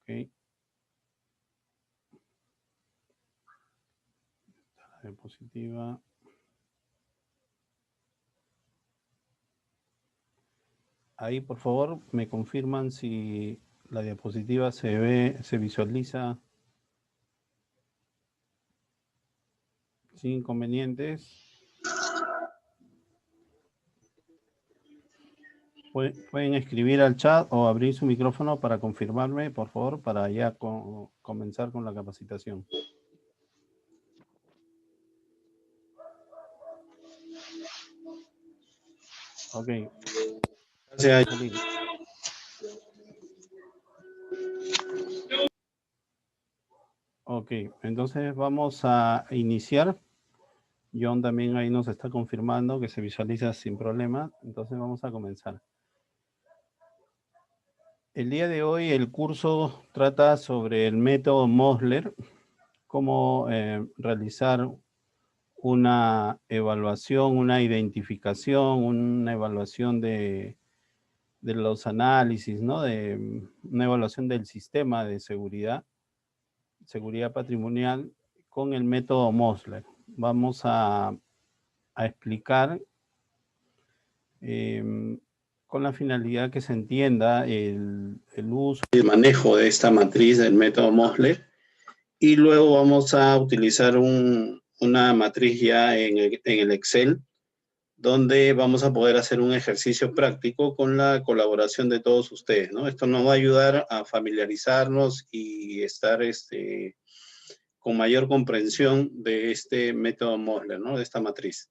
Ok. La diapositiva. Ahí, por favor, me confirman si la diapositiva se ve, se visualiza sin inconvenientes. Pueden escribir al chat o abrir su micrófono para confirmarme, por favor, para ya comenzar con la capacitación. Ok. Gracias. Ok, entonces vamos a iniciar. John también ahí nos está confirmando que se visualiza sin problema. Entonces vamos a comenzar. El día de hoy el curso trata sobre el método Mosler, cómo realizar una evaluación, una identificación, una evaluación de los análisis, ¿no? De una evaluación del sistema de seguridad patrimonial con el método Mosler. Vamos a explicar con la finalidad que se entienda el uso y el manejo de esta matriz del método Mosler, y luego vamos a utilizar una matriz ya en el Excel, donde vamos a poder hacer un ejercicio práctico con la colaboración de todos ustedes, ¿no? Esto nos va a ayudar a familiarizarnos y estar con mayor comprensión de este método Mosler, ¿no? De esta matriz.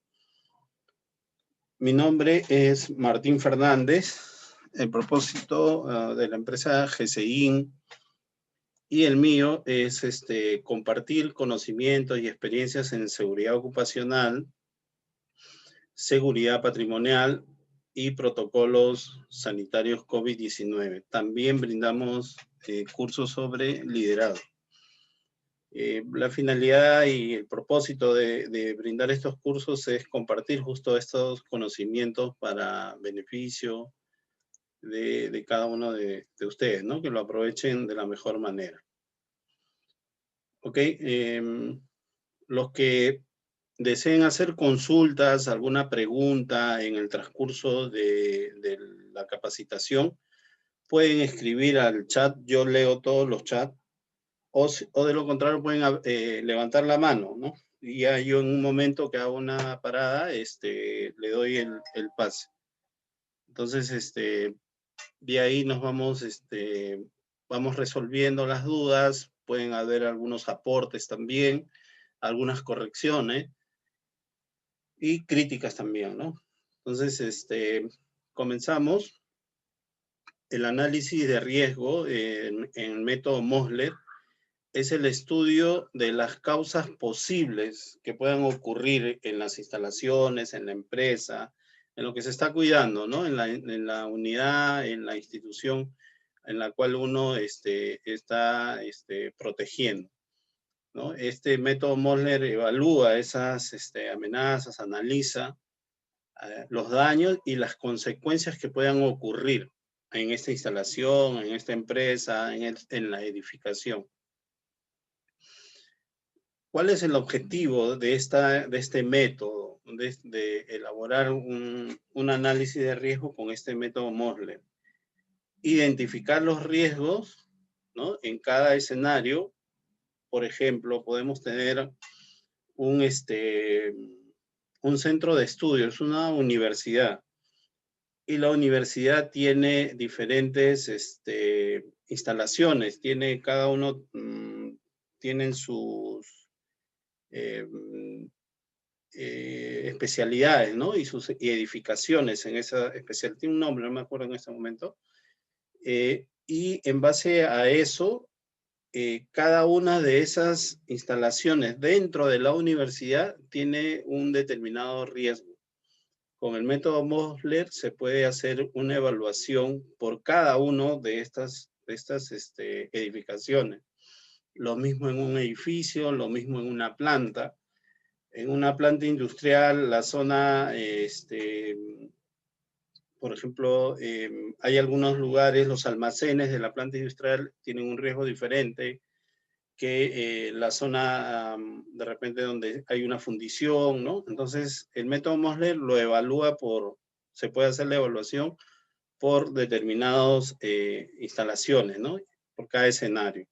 Mi nombre es Martín Fernández. El propósito de la empresa GCIN y el mío es compartir conocimientos y experiencias en seguridad ocupacional, seguridad patrimonial y protocolos sanitarios COVID-19. También brindamos cursos sobre liderazgo. La finalidad y el propósito de brindar estos cursos es compartir justo estos conocimientos para beneficio de cada uno de ustedes, ¿no? Que lo aprovechen de la mejor manera. Ok, los que deseen hacer consultas, alguna pregunta en el transcurso de la capacitación, pueden escribir al chat. Yo leo todos los chats, o de lo contrario pueden levantar la mano, ¿no? Y ya yo en un momento que hago una parada, le doy el pase. Entonces, de ahí nos vamos, vamos resolviendo las dudas. Pueden haber algunos aportes también, algunas correcciones y críticas también, ¿no? Entonces, comenzamos. El análisis de riesgo en el método Mosler es el estudio de las causas posibles que puedan ocurrir en las instalaciones, en la empresa, en lo que se está cuidando, ¿no? En la unidad, en la institución en la cual uno está protegiendo, ¿no? Este método Mosler evalúa esas amenazas, analiza los daños y las consecuencias que puedan ocurrir en esta instalación, en esta empresa, en la edificación. ¿Cuál es el objetivo de este método, de elaborar un análisis de riesgo con este método Mosler? Identificar los riesgos, ¿no? En cada escenario. Por ejemplo, podemos tener un centro de estudios, una universidad. Y la universidad tiene diferentes instalaciones, cada uno tienen sus especialidades, ¿no? Y edificaciones en esa especialidad. Tiene un nombre, no me acuerdo en este momento. Y en base a eso, cada una de esas instalaciones dentro de la universidad tiene un determinado riesgo. Con el método Mosler se puede hacer una evaluación por cada uno de estas edificaciones. Lo mismo en un edificio, lo mismo en una planta. En una planta industrial, la zona, por ejemplo, hay algunos lugares, los almacenes de la planta industrial tienen un riesgo diferente que la zona de repente donde hay una fundición, ¿no? Entonces, el método Mosler lo evalúa se puede hacer la evaluación por determinadas instalaciones, ¿no? Por cada escenario.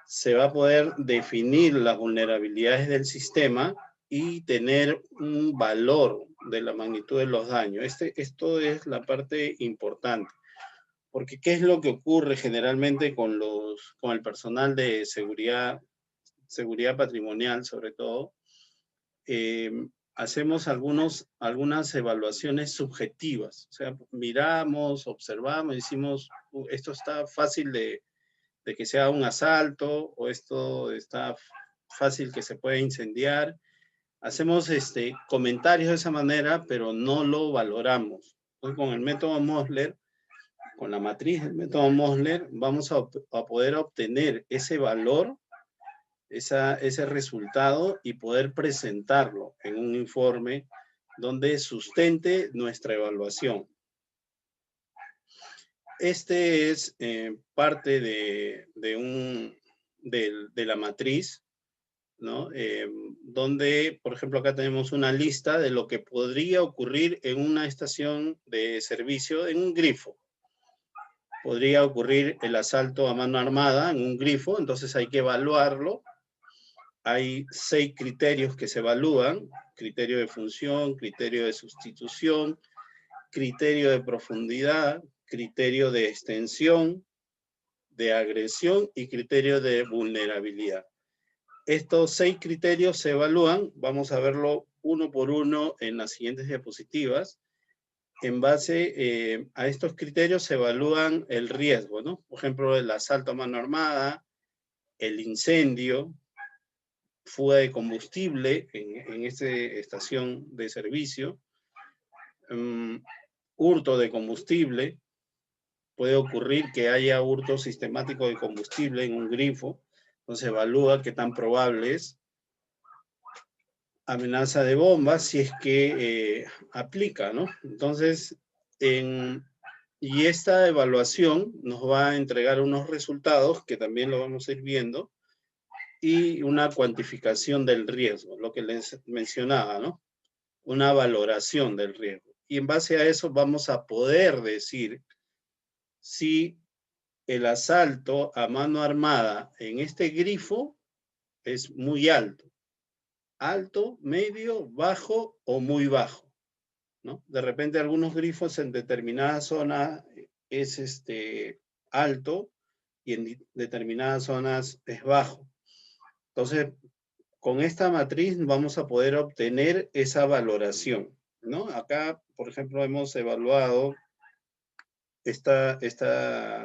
Se va a poder definir las vulnerabilidades del sistema y tener un valor de la magnitud de los daños. Esto es la parte importante. Porque ¿qué es lo que ocurre generalmente con el personal de seguridad patrimonial, sobre todo? Hacemos algunas evaluaciones subjetivas. O sea, miramos, observamos, decimos, esto está fácil de que sea un asalto, o esto está fácil que se pueda incendiar. Hacemos comentarios de esa manera, pero no lo valoramos. Entonces, con el método Mosler, con la matriz del método Mosler, vamos a poder obtener ese valor, ese resultado, y poder presentarlo en un informe donde sustente nuestra evaluación. Este es parte de la matriz, ¿no? Donde, por ejemplo, acá tenemos una lista de lo que podría ocurrir en una estación de servicio, en un grifo. Podría ocurrir el asalto a mano armada en un grifo, entonces hay que evaluarlo. Hay 6 criterios que se evalúan: criterio de función, criterio de sustitución, criterio de profundidad, criterio de extensión, de agresión y criterio de vulnerabilidad. Estos 6 criterios se evalúan, vamos a verlo uno por uno en las siguientes diapositivas. En base a estos criterios se evalúan el riesgo, ¿no? Por ejemplo, el asalto a mano armada, el incendio, fuga de combustible en esta estación de servicio, hurto de combustible. Puede ocurrir que haya hurto sistemático de combustible en un grifo, entonces evalúa qué tan probable es. Amenaza de bomba, si es que aplica, ¿no? Entonces, y esta evaluación nos va a entregar unos resultados que también lo vamos a ir viendo, y una cuantificación del riesgo, lo que les mencionaba, ¿no? Una valoración del riesgo. Y en base a eso vamos a poder decir si el asalto a mano armada en este grifo es muy alto, medio, bajo o muy bajo, ¿no? De repente algunos grifos en determinada zona es alto y en determinadas zonas es bajo. Entonces, con esta matriz vamos a poder obtener esa valoración, ¿no? Acá, por ejemplo, hemos evaluado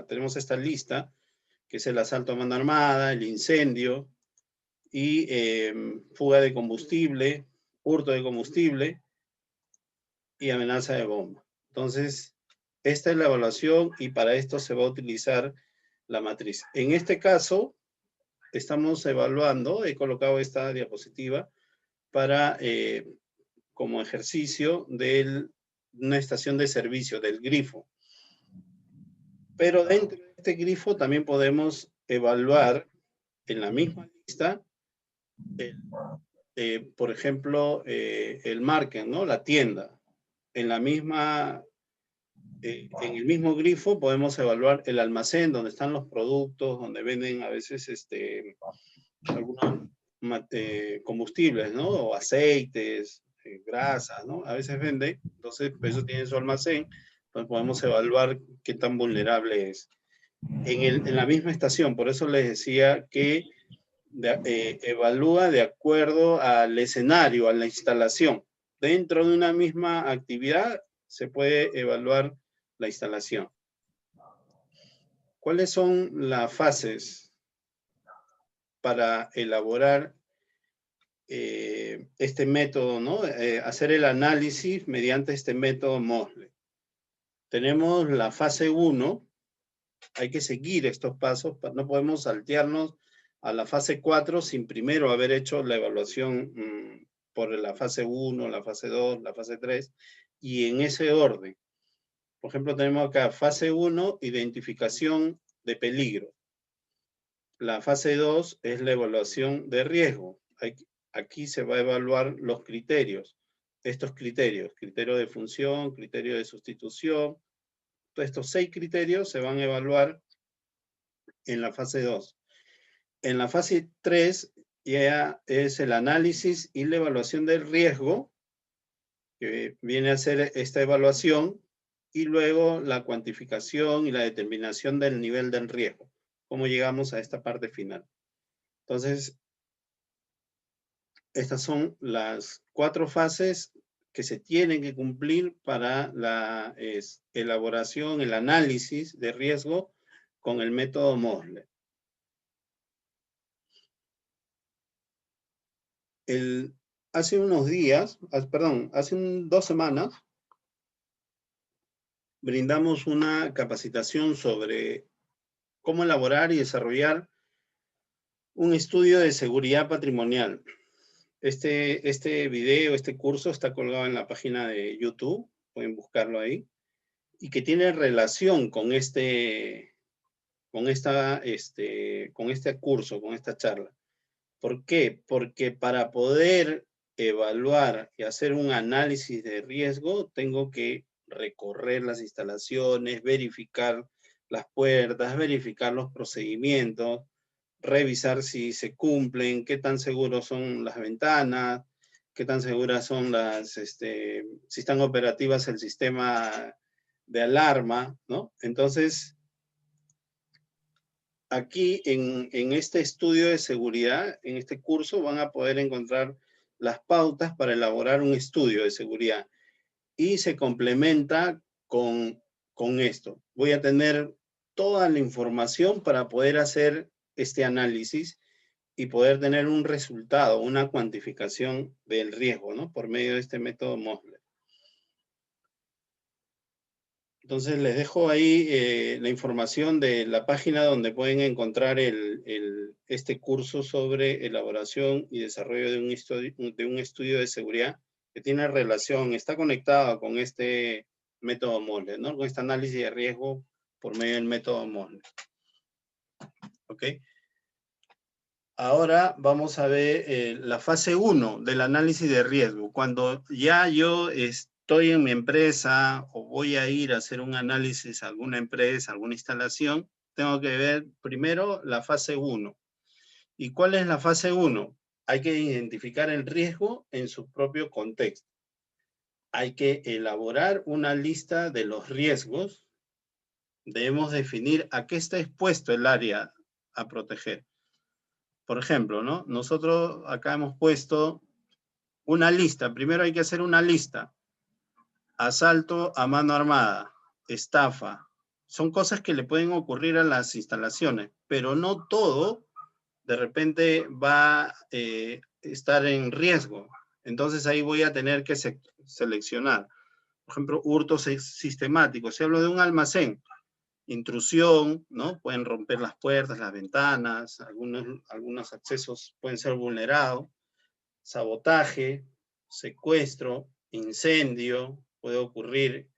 tenemos esta lista, que es el asalto a mano armada, el incendio y fuga de combustible, hurto de combustible y amenaza de bomba. Entonces, esta es la evaluación y para esto se va a utilizar la matriz. En este caso, estamos evaluando, he colocado esta diapositiva para, como ejercicio de una estación de servicio, del grifo. Pero dentro de este grifo también podemos evaluar en la misma lista, por ejemplo, el market, ¿no? La tienda. En el mismo grifo podemos evaluar el almacén donde están los productos, donde venden a veces algunos combustibles, ¿no? O aceites, grasas, ¿no? A veces vende, entonces eso tiene su almacén, entonces podemos evaluar qué tan vulnerable es. En la misma estación, por eso les decía que evalúa de acuerdo al escenario, a la instalación. Dentro de una misma actividad se puede evaluar la instalación. ¿Cuáles son las fases para elaborar este método, ¿no? Hacer el análisis mediante este método Mosler? Tenemos la fase 1, hay que seguir estos pasos, no podemos saltearnos a la fase 4 sin primero haber hecho la evaluación por la fase 1, la fase 2, la fase 3, y en ese orden. Por ejemplo, tenemos acá fase 1, identificación de peligro. La fase 2 es la evaluación de riesgo. Aquí se va a evaluar los criterios. Estos criterios, criterio de función, criterio de sustitución. Todos estos 6 criterios se van a evaluar en la fase 2. En la fase 3 ya es el análisis y la evaluación del riesgo, que viene a ser esta evaluación, y luego la cuantificación y la determinación del nivel del riesgo. ¿Cómo llegamos a esta parte final? Entonces, estas son las 4 fases que se tienen que cumplir para la elaboración, el análisis de riesgo con el método Mosler. Hace unos días, hace 2 semanas, brindamos una capacitación sobre cómo elaborar y desarrollar un estudio de seguridad patrimonial. Este video, este curso está colgado en la página de YouTube, pueden buscarlo ahí, y que tiene relación con este curso, con esta charla. ¿Por qué? Porque para poder evaluar y hacer un análisis de riesgo, tengo que recorrer las instalaciones, verificar las puertas, verificar los procedimientos, revisar si se cumplen, qué tan seguros son las ventanas, qué tan seguras son si están operativas el sistema de alarma, ¿no? Entonces, aquí en este estudio de seguridad, en este curso, van a poder encontrar las pautas para elaborar un estudio de seguridad y se complementa con esto. Voy a tener toda la información para poder hacer este análisis y poder tener un resultado, una cuantificación del riesgo, ¿no? Por medio de este método Mosler. Entonces les dejo ahí la información de la página donde pueden encontrar este curso sobre elaboración y desarrollo de un estudio de seguridad que tiene relación, está conectado con este método Mosler, ¿no? Con este análisis de riesgo por medio del método Mosler. ¿Ok? Ahora vamos a ver la fase 1 del análisis de riesgo. Cuando ya yo estoy en mi empresa o voy a ir a hacer un análisis a alguna empresa, alguna instalación, tengo que ver primero la fase 1. ¿Y cuál es la fase 1? Hay que identificar el riesgo en su propio contexto. Hay que elaborar una lista de los riesgos. Debemos definir a qué está expuesto el área a proteger. Por ejemplo, ¿no? Nosotros acá hemos puesto una lista. Primero hay que hacer una lista. Asalto a mano armada, estafa. Son cosas que le pueden ocurrir a las instalaciones, pero no todo de repente va a estar en riesgo. Entonces ahí voy a tener que seleccionar. Por ejemplo, hurtos sistemáticos. Si hablo de un almacén, intrusión, ¿no? Pueden romper las puertas, las ventanas, algunos accesos pueden ser vulnerados, sabotaje, secuestro, incendio, puede ocurrir,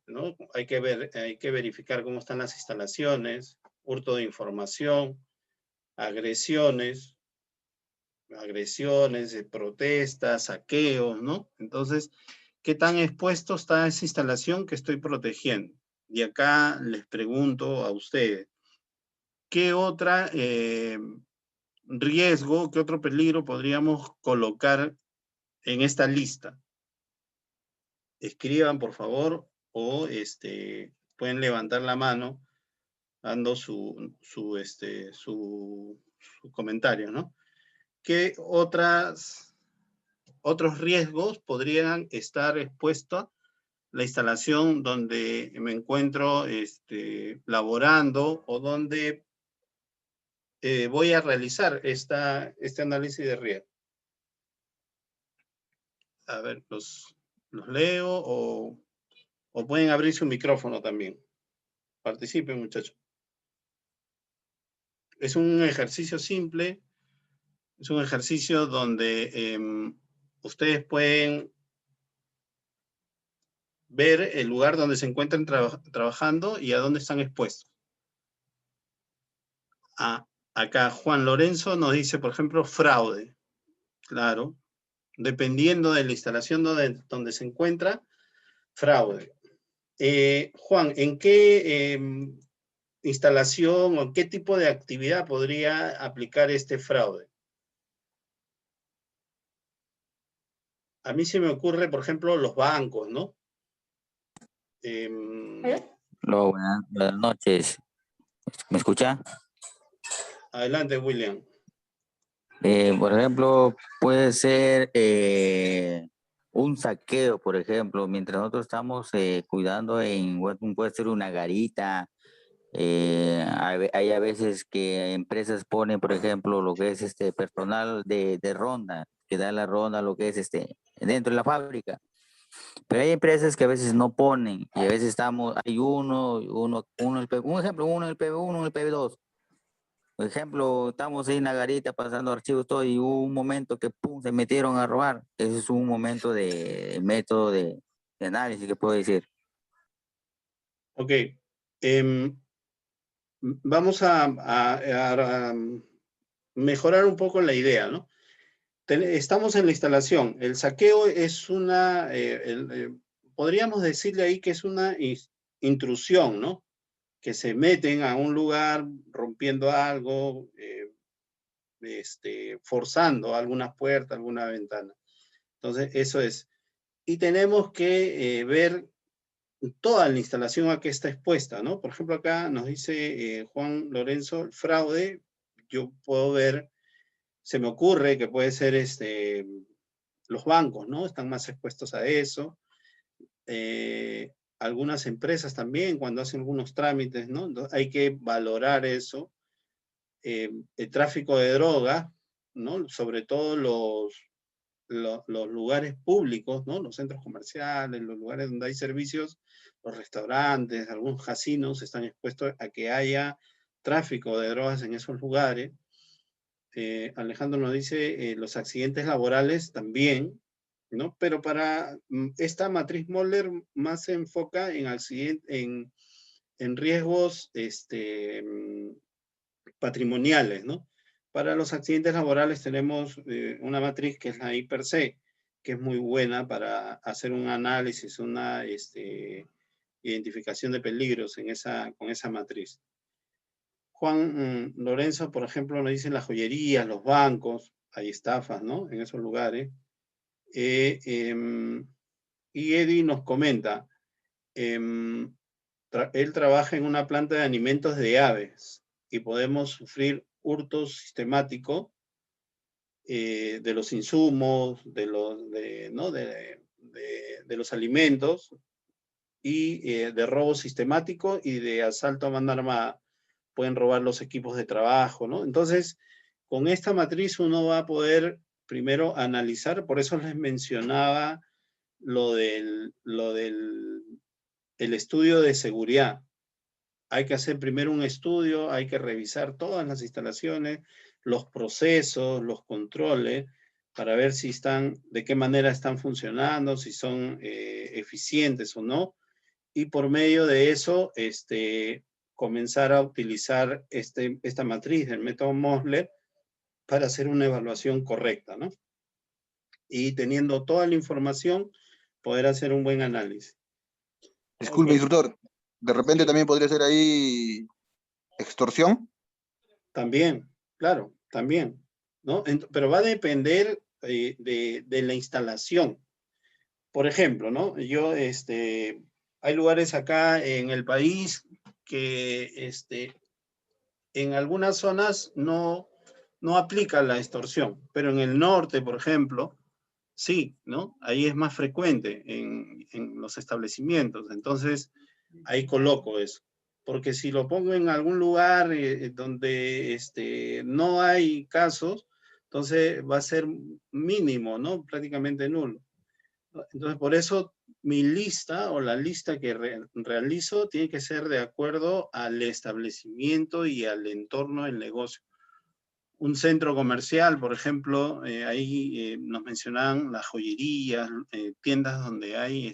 ¿no? Hay que verificar cómo están las instalaciones, hurto de información, agresiones, de protestas, saqueos, ¿no? Entonces, ¿qué tan expuesto está esa instalación que estoy protegiendo? Y acá les pregunto a ustedes, ¿qué otro riesgo, qué otro peligro podríamos colocar en esta lista? Escriban, por favor, o pueden levantar la mano dando su comentario, ¿no? ¿Qué otros riesgos podrían estar expuestos la instalación donde me encuentro laborando o donde voy a realizar este análisis de riesgo? A ver, los leo o pueden abrir su micrófono también. Participen, muchachos. Es un ejercicio simple, es un ejercicio donde ustedes pueden ver el lugar donde se encuentran trabajando y a dónde están expuestos. Acá Juan Lorenzo nos dice, por ejemplo, fraude. Claro, dependiendo de la instalación donde se encuentra, fraude. Juan, ¿en qué instalación o qué tipo de actividad podría aplicar este fraude? A mí se me ocurre, por ejemplo, los bancos, ¿no? Buenas noches. ¿Me escucha? Adelante, William. Por ejemplo, puede ser un saqueo, por ejemplo, mientras nosotros estamos cuidando puede ser una garita. Hay a veces que empresas ponen, por ejemplo, lo que es personal de ronda, que da la ronda, lo que es dentro de la fábrica. Pero hay empresas que a veces no ponen y a veces hay un ejemplo, uno en el PB1, uno en el PB2. Por ejemplo, estamos ahí en la garita pasando archivos todo y hubo un momento que pum, se metieron a robar. Ese es un momento de método de análisis que puedo decir. Ok. Vamos a mejorar un poco la idea, ¿no? Estamos en la instalación. El saqueo es podríamos decirle ahí que es una intrusión, ¿no? Que se meten a un lugar rompiendo algo, forzando algunas puertas, alguna ventana. Entonces, eso es. Y tenemos que ver toda la instalación a que está expuesta, ¿no? Por ejemplo, acá nos dice Juan Lorenzo, el fraude, yo puedo ver, se me ocurre que puede ser los bancos, ¿no? Están más expuestos a eso. Algunas empresas también, cuando hacen algunos trámites, ¿no? Entonces, hay que valorar eso. El tráfico de droga, ¿no? Sobre todo los lugares públicos, ¿no? Los centros comerciales, los lugares donde hay servicios, los restaurantes, algunos casinos están expuestos a que haya tráfico de drogas en esos lugares. Alejandro nos dice los accidentes laborales también, ¿no? Pero para esta matriz Moller más se enfoca en riesgos patrimoniales, ¿no? Para los accidentes laborales tenemos una matriz que es la I/C, que es muy buena para hacer un análisis, una identificación de peligros con esa matriz. Juan Lorenzo, por ejemplo, nos dice las joyerías, los bancos, hay estafas, ¿no? En esos lugares. Y Eddie nos comenta, él trabaja en una planta de alimentos de aves y podemos sufrir hurto sistemático de los insumos, ¿no? de los alimentos y de robo sistemático y de asalto a mano armada. Pueden robar los equipos de trabajo, ¿no? Entonces, con esta matriz uno va a poder primero analizar, por eso les mencionaba lo del el estudio de seguridad. Hay que hacer primero un estudio, hay que revisar todas las instalaciones, los procesos, los controles, para ver si de qué manera están funcionando, si son eficientes o no. Y por medio de eso, comenzar a utilizar esta matriz del método Mosler para hacer una evaluación correcta, ¿no? Y teniendo toda la información, poder hacer un buen análisis. Disculpe, instructor, ¿de repente también podría ser ahí extorsión? También, claro, también, ¿no? Pero va a depender de la instalación. Por ejemplo, ¿no? Hay lugares acá en el país que en algunas zonas no aplica la extorsión, pero en el norte, por ejemplo, sí, ¿no? Ahí es más frecuente en los establecimientos. Entonces, ahí coloco eso. Porque si lo pongo en algún lugar donde no hay casos, entonces va a ser mínimo, ¿no? Prácticamente nulo. Entonces, por eso mi lista o la lista que realizo tiene que ser de acuerdo al establecimiento y al entorno del negocio. un centro comercial, por ejemplo, ahí nos mencionaban las joyerías, tiendas donde hay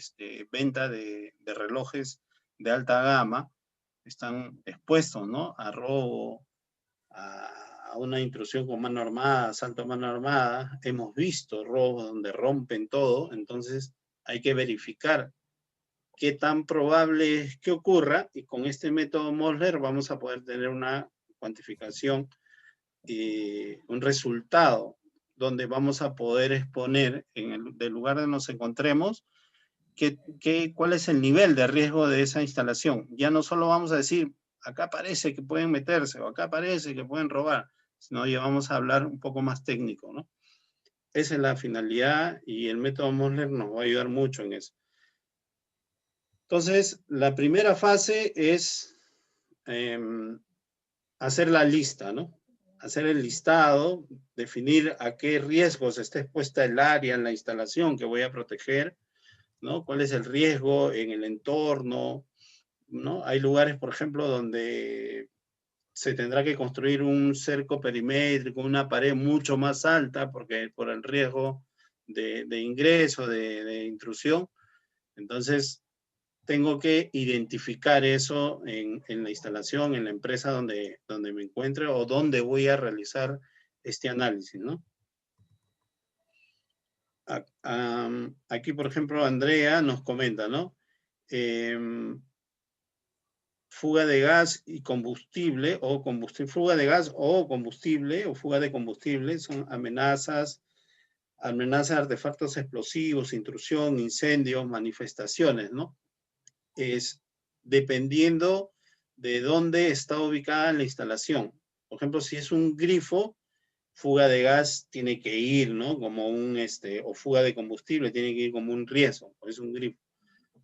venta de relojes de alta gama, están expuestos, ¿no? A robo, a una intrusión con mano armada, asalto a mano armada. Hemos visto robos donde rompen todo, entonces hay que verificar qué tan probable es que ocurra, y con este método Mosler vamos a poder tener una cuantificación, un resultado donde vamos a poder exponer del lugar donde nos encontremos cuál es el nivel de riesgo de esa instalación. Ya no solo vamos a decir, acá parece que pueden meterse o acá parece que pueden robar, sino ya vamos a hablar un poco más técnico, ¿no? Esa es la finalidad y el método Mosler nos va a ayudar mucho en eso. Entonces, la primera fase es hacer la lista, ¿no? Hacer el listado, definir a qué riesgos está expuesta el área en la instalación que voy a proteger, ¿no? ¿Cuál es el riesgo en el entorno? ¿No? Hay lugares, por ejemplo, donde se tendrá que construir un cerco perimétrico, una pared mucho más alta, porque por el riesgo de ingreso, de intrusión. Entonces, tengo que identificar eso en la instalación, en la empresa donde me encuentre o donde voy a realizar este análisis, ¿no? Aquí, por ejemplo, Andrea nos comenta, ¿no? Fuga de gas y combustible, o combustible, fuga de gas o combustible, o fuga de combustible, son amenazas de artefactos explosivos, intrusión, incendios, manifestaciones, ¿no? Es dependiendo de dónde está ubicada la instalación. Por ejemplo, si es un grifo, fuga de gas tiene que ir, ¿no? Como o fuga de combustible tiene que ir como un riesgo, es un grifo.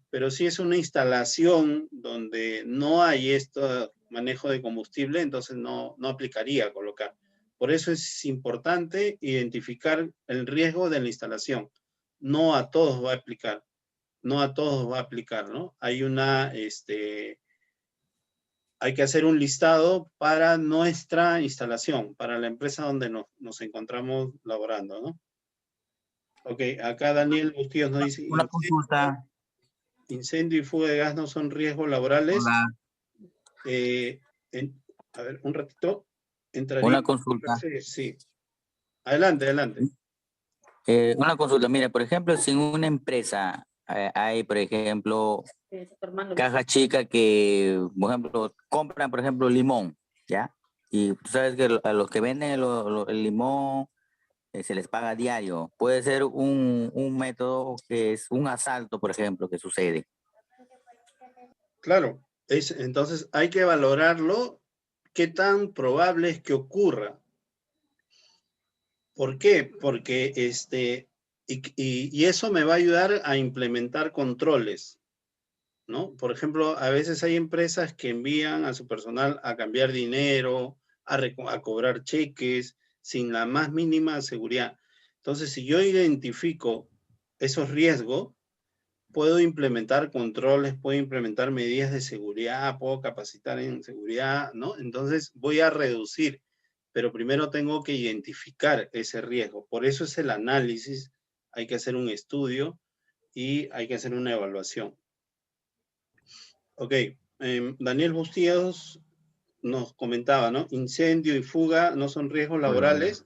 Pero si es una instalación donde no hay este manejo de combustible, entonces no aplicaría colocar. Por eso es importante identificar el riesgo de la instalación. No a todos va a aplicar. No a todos va a aplicar, ¿no? Hay que hacer un listado para nuestra instalación, para la empresa donde nos encontramos laborando, ¿no? Ok, acá Daniel Bustillos nos dice, Una consulta. incendio y fuga de gas no son riesgos laborales. Hola. A ver, un ratito. Entraría. Una consulta. Sí. Adelante. Una consulta. Mira, por ejemplo, si en una empresa hay, por ejemplo, caja chica que, por ejemplo, compran, por ejemplo, limón, ¿ya? Y tú sabes que a los que venden el limón se les paga diario. Puede ser un método que es un asalto, por ejemplo, que sucede. Claro. Entonces hay que valorarlo, qué tan probable es que ocurra. ¿Por qué? Porque y eso me va a ayudar a implementar controles, ¿no? Por ejemplo, a veces hay empresas que envían a su personal a cambiar dinero, a cobrar cheques, sin la más mínima seguridad. Entonces, si yo identifico esos riesgos, puedo implementar controles, puedo implementar medidas de seguridad, puedo capacitar en seguridad, ¿no? Entonces, voy a reducir, pero primero tengo que identificar ese riesgo. Por eso es el análisis, hay que hacer un estudio y hay que hacer una evaluación. Ok, Daniel Bustillos nos comentaba, ¿no? Incendio y fuga no son riesgos laborales.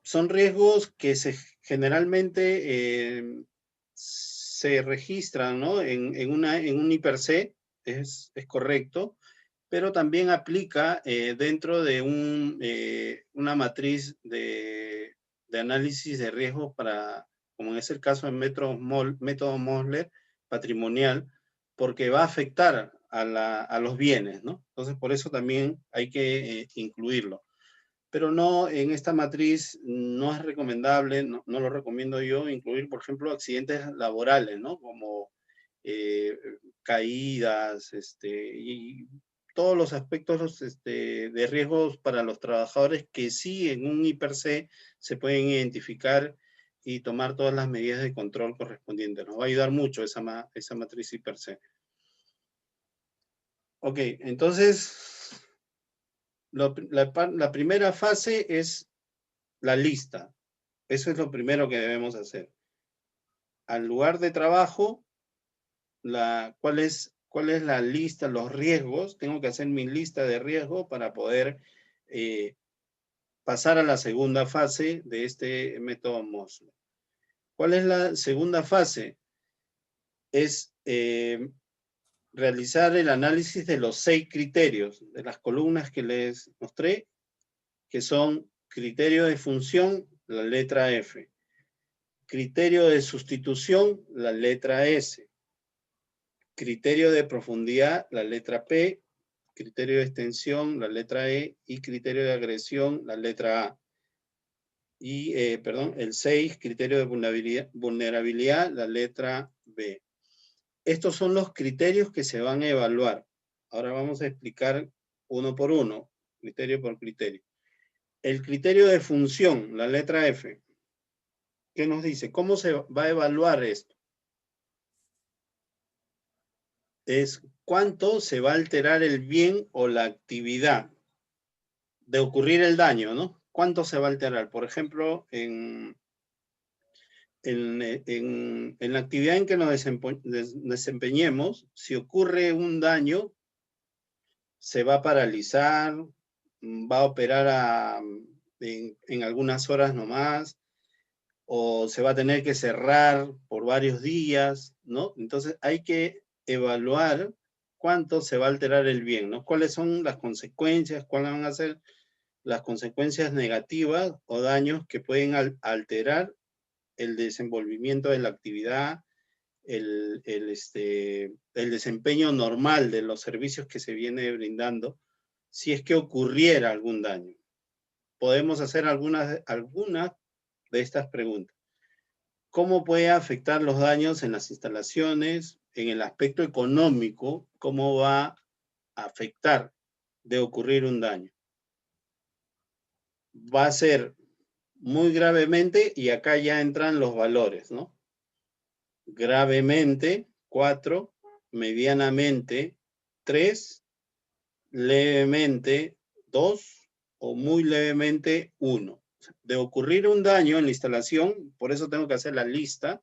Son riesgos que generalmente se registran, ¿no? En un IPRC, es correcto, pero también aplica dentro de una matriz de análisis de riesgos como es el caso del método Mosler patrimonial, porque va a afectar a los bienes, ¿no? Entonces, por eso también hay que incluirlo. Pero no, en esta matriz no es recomendable, no lo recomiendo yo, incluir, por ejemplo, accidentes laborales, ¿no? Como caídas, y todos los aspectos de riesgos para los trabajadores que sí en un IPRC se pueden identificar y tomar todas las medidas de control correspondientes. Nos va a ayudar mucho esa matriz IPRC. Ok, entonces, La primera fase es la lista. Eso es lo primero que debemos hacer. Al lugar de trabajo, ¿cuál es la lista, los riesgos? Tengo que hacer mi lista de riesgos para poder pasar a la segunda fase de este método Mosley. ¿Cuál es la segunda fase? Es realizar el análisis de los 6 criterios, de las columnas que les mostré, que son criterio de función, la letra F, criterio de sustitución, la letra S, criterio de profundidad, la letra P, criterio de extensión, la letra E, y criterio de agresión, la letra A. Y, el 6, criterio de vulnerabilidad, la letra B. Estos son los criterios que se van a evaluar. Ahora vamos a explicar uno por uno, criterio por criterio. El criterio de función, la letra F, ¿qué nos dice? ¿Cómo se va a evaluar esto? Es cuánto se va a alterar el bien o la actividad de ocurrir el daño, ¿no? ¿Cuánto se va a alterar? Por ejemplo, en la actividad en que nos desempeñemos, si ocurre un daño, se va a paralizar, va a operar en algunas horas nomás, o se va a tener que cerrar por varios días, ¿no? Entonces hay que evaluar cuánto se va a alterar el bien, ¿no? ¿Cuáles son las consecuencias? ¿Cuáles van a ser las consecuencias negativas o daños que pueden alterar el desenvolvimiento de la actividad, el desempeño normal de los servicios que se viene brindando, si es que ocurriera algún daño? Podemos hacer algunas de estas preguntas. ¿Cómo puede afectar los daños en las instalaciones? En el aspecto económico, ¿cómo va a afectar de ocurrir un daño? Va a ser muy gravemente, y acá ya entran los valores, ¿no? Gravemente, 4, medianamente, 3, levemente, 2, o muy levemente, 1. De ocurrir un daño en la instalación, por eso tengo que hacer la lista,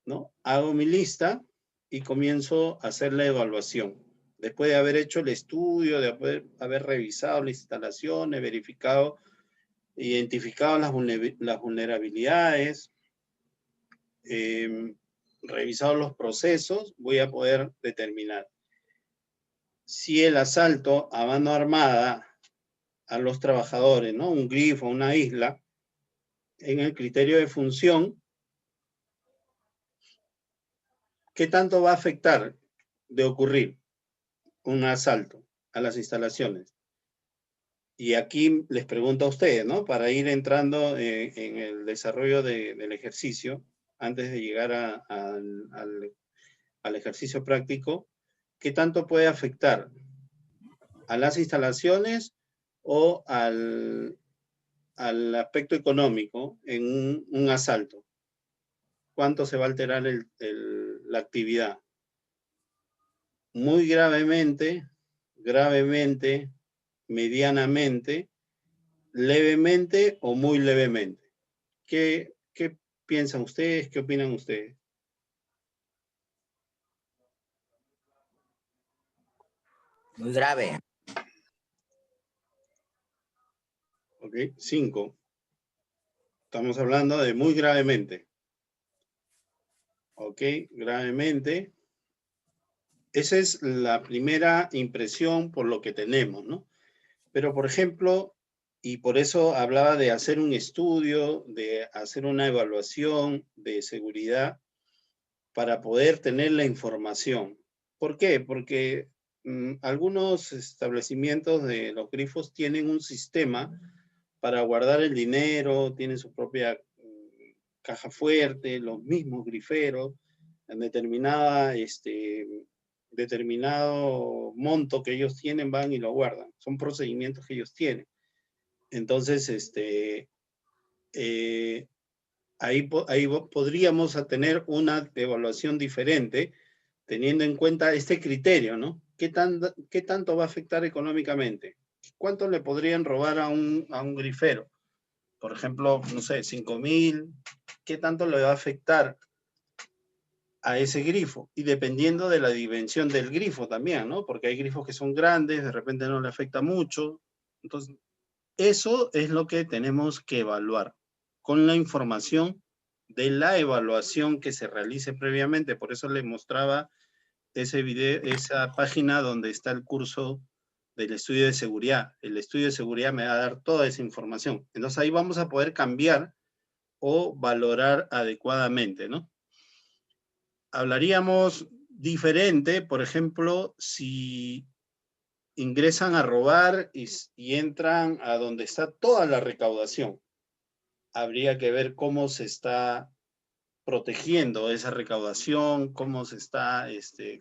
¿no? Hago mi lista y comienzo a hacer la evaluación. Después de haber hecho el estudio, de haber revisado las instalaciones, verificado, identificado las vulnerabilidades, revisado los procesos, voy a poder determinar si el asalto a mano armada a los trabajadores, ¿no? Un grifo, una isla, en el criterio de función, ¿qué tanto va a afectar de ocurrir un asalto a las instalaciones? Y aquí les pregunto a ustedes, ¿no? Para ir entrando en el desarrollo del ejercicio, antes de llegar al ejercicio práctico, ¿qué tanto puede afectar a las instalaciones o al aspecto económico en un asalto? ¿Cuánto se va a alterar la actividad? Muy gravemente, gravemente, medianamente, levemente o muy levemente. ¿Qué piensan ustedes? ¿Qué opinan ustedes? Muy grave. Ok, 5. Estamos hablando de muy gravemente. Ok, gravemente. Esa es la primera impresión por lo que tenemos, ¿no? Pero, por ejemplo, y por eso hablaba de hacer un estudio, de hacer una evaluación de seguridad para poder tener la información. ¿Por qué? Porque algunos establecimientos de los grifos tienen un sistema para guardar el dinero, tienen su propia caja fuerte, los mismos griferos, en determinado monto que ellos tienen, van y lo guardan. Son procedimientos que ellos tienen. Entonces, ahí podríamos tener una evaluación diferente, teniendo en cuenta este criterio, ¿no? ¿qué tanto va a afectar económicamente? ¿Cuánto le podrían robar a un grifero? Por ejemplo, no sé, 5.000, ¿qué tanto le va a afectar a ese grifo? Y dependiendo de la dimensión del grifo también, ¿no? Porque hay grifos que son grandes, de repente no le afecta mucho. Entonces, eso es lo que tenemos que evaluar con la información de la evaluación que se realice previamente. Por eso le mostraba ese video, esa página donde está el curso del estudio de seguridad. El estudio de seguridad me va a dar toda esa información. Entonces ahí vamos a poder cambiar o valorar adecuadamente, ¿no? Hablaríamos diferente, por ejemplo, si ingresan a robar y entran a donde está toda la recaudación. Habría que ver cómo se está protegiendo esa recaudación, cómo se está,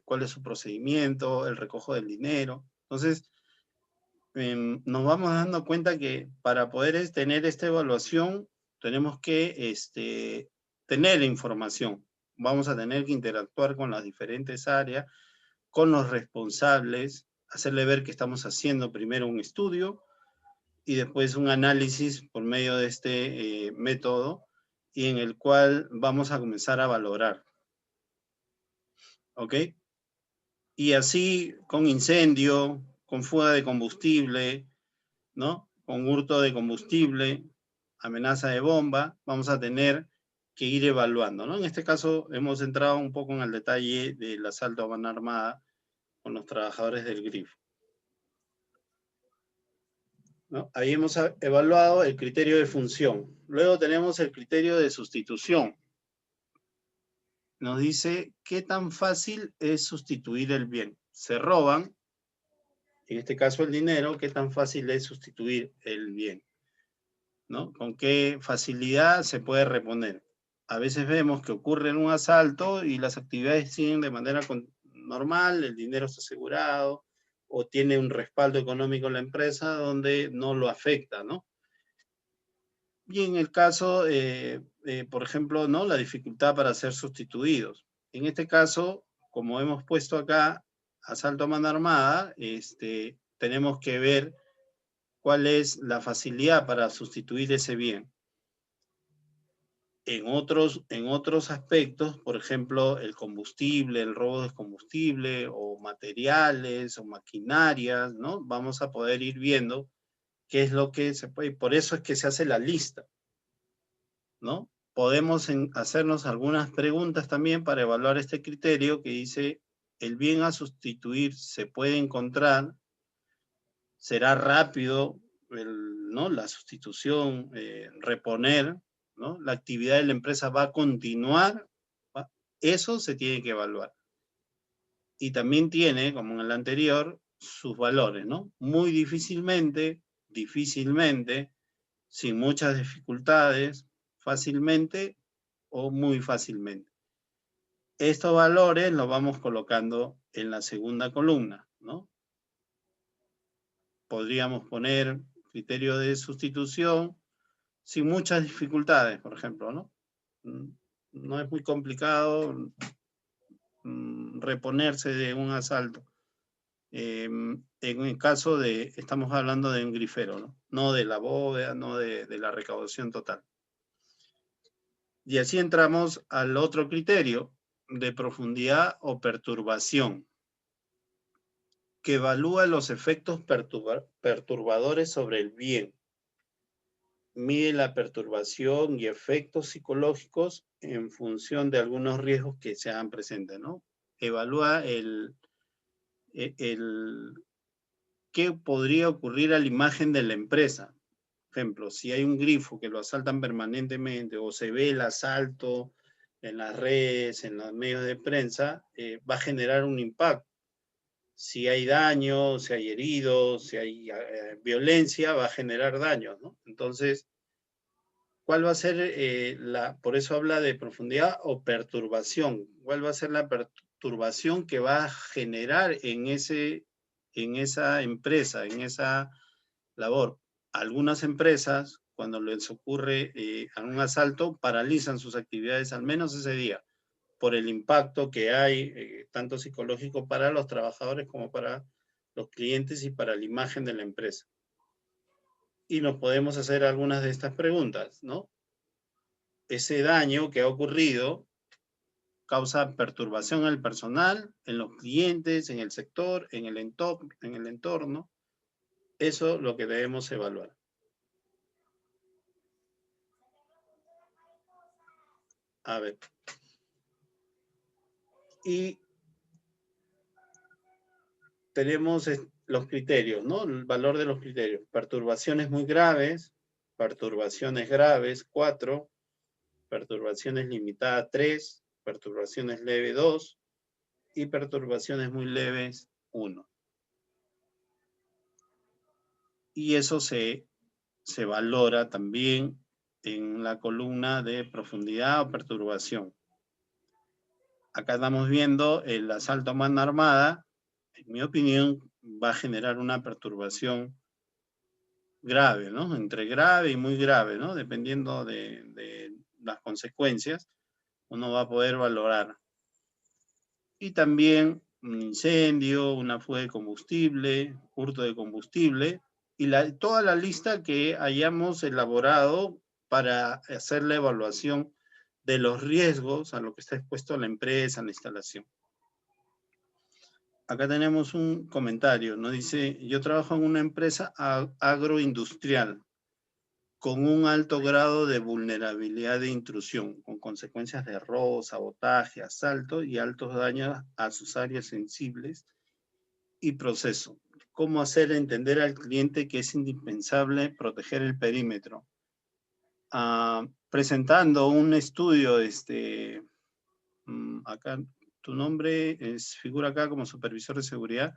cuál es su procedimiento, el recojo del dinero. Entonces, nos vamos dando cuenta que para poder tener esta evaluación, tenemos que tener información. Vamos a tener que interactuar con las diferentes áreas, con los responsables, hacerle ver que estamos haciendo primero un estudio y después un análisis por medio de este método, y en el cual vamos a comenzar a valorar. ¿Ok? Y así con incendio, con fuga de combustible, ¿no? Con hurto de combustible, amenaza de bomba, vamos a tener que ir evaluando, ¿no? En este caso hemos entrado un poco en el detalle del asalto a mano armada con los trabajadores del grifo, ¿no? Ahí hemos evaluado el criterio de función. Luego tenemos el criterio de sustitución. Nos dice qué tan fácil es sustituir el bien. Se roban, en este caso el dinero, qué tan fácil es sustituir el bien, ¿no? Con qué facilidad se puede reponer. A veces vemos que ocurre un asalto y las actividades siguen de manera normal, el dinero está asegurado o tiene un respaldo económico en la empresa donde no lo afecta, ¿no? Y en el caso, por ejemplo, ¿no? La dificultad para ser sustituidos. En este caso, como hemos puesto acá, asalto a mano armada, tenemos que ver cuál es la facilidad para sustituir ese bien. En otros aspectos, por ejemplo, el combustible, el robo de combustible, o materiales, o maquinarias, ¿no? Vamos a poder ir viendo qué es lo que se puede, y por eso es que se hace la lista, ¿no? Podemos hacernos algunas preguntas también para evaluar este criterio que dice, ¿el bien a sustituir se puede encontrar? ¿Será rápido ¿no? la sustitución, reponer? ¿No? ¿La actividad de la empresa va a continuar? Eso se tiene que evaluar. Y también tiene, como en el anterior, sus valores, ¿no? Muy difícilmente, sin muchas dificultades, fácilmente o muy fácilmente. Estos valores los vamos colocando en la segunda columna, ¿no? Podríamos poner criterio de sustitución sin muchas dificultades, por ejemplo, ¿no? No es muy complicado reponerse de un asalto. En el caso de, estamos hablando de un grifero, ¿no? No de la bóveda, no de la recaudación total. Y así entramos al otro criterio de profundidad o perturbación, que evalúa los efectos perturbadores sobre el bien. Mide la perturbación y efectos psicológicos en función de algunos riesgos que se hagan presentes, ¿no? Evalúa qué podría ocurrir a la imagen de la empresa. Por ejemplo, si hay un grifo que lo asaltan permanentemente o se ve el asalto en las redes, en los medios de prensa, va a generar un impacto. Si hay daño, si hay heridos, si hay violencia, va a generar daños, ¿no? Entonces, ¿cuál va a ser por eso habla de profundidad o perturbación? ¿Cuál va a ser la perturbación que va a generar en esa empresa, en esa labor? Algunas empresas, cuando les ocurre un asalto, paralizan sus actividades al menos ese día. por el impacto que hay, tanto psicológico para los trabajadores como para los clientes y para la imagen de la empresa. Y nos podemos hacer algunas de estas preguntas, ¿no? Ese daño que ha ocurrido causa perturbación en el personal, en los clientes, en el sector, en el entorno. Eso es lo que debemos evaluar. A ver. Y tenemos los criterios, ¿no? El valor de los criterios. Perturbaciones muy graves, perturbaciones graves, 4, perturbaciones limitadas, 3, perturbaciones leves, 2, y perturbaciones muy leves, 1. Y eso se valora también en la columna de profundidad o perturbación. Acá estamos viendo el asalto a mano armada. En mi opinión, va a generar una perturbación grave, ¿no? Entre grave y muy grave, ¿no? Dependiendo de las consecuencias, uno va a poder valorar. Y también un incendio, una fuga de combustible, hurto de combustible, y toda la lista que hayamos elaborado para hacer la evaluación de los riesgos a lo que está expuesto la empresa, la instalación. Acá tenemos un comentario, ¿no? Dice, yo trabajo en una empresa agroindustrial con un alto grado de vulnerabilidad de intrusión, con consecuencias de robo, sabotaje, asalto y altos daños a sus áreas sensibles y proceso. ¿Cómo hacer entender al cliente que es indispensable proteger el perímetro? Presentando un estudio, acá tu nombre figura acá como supervisor de seguridad.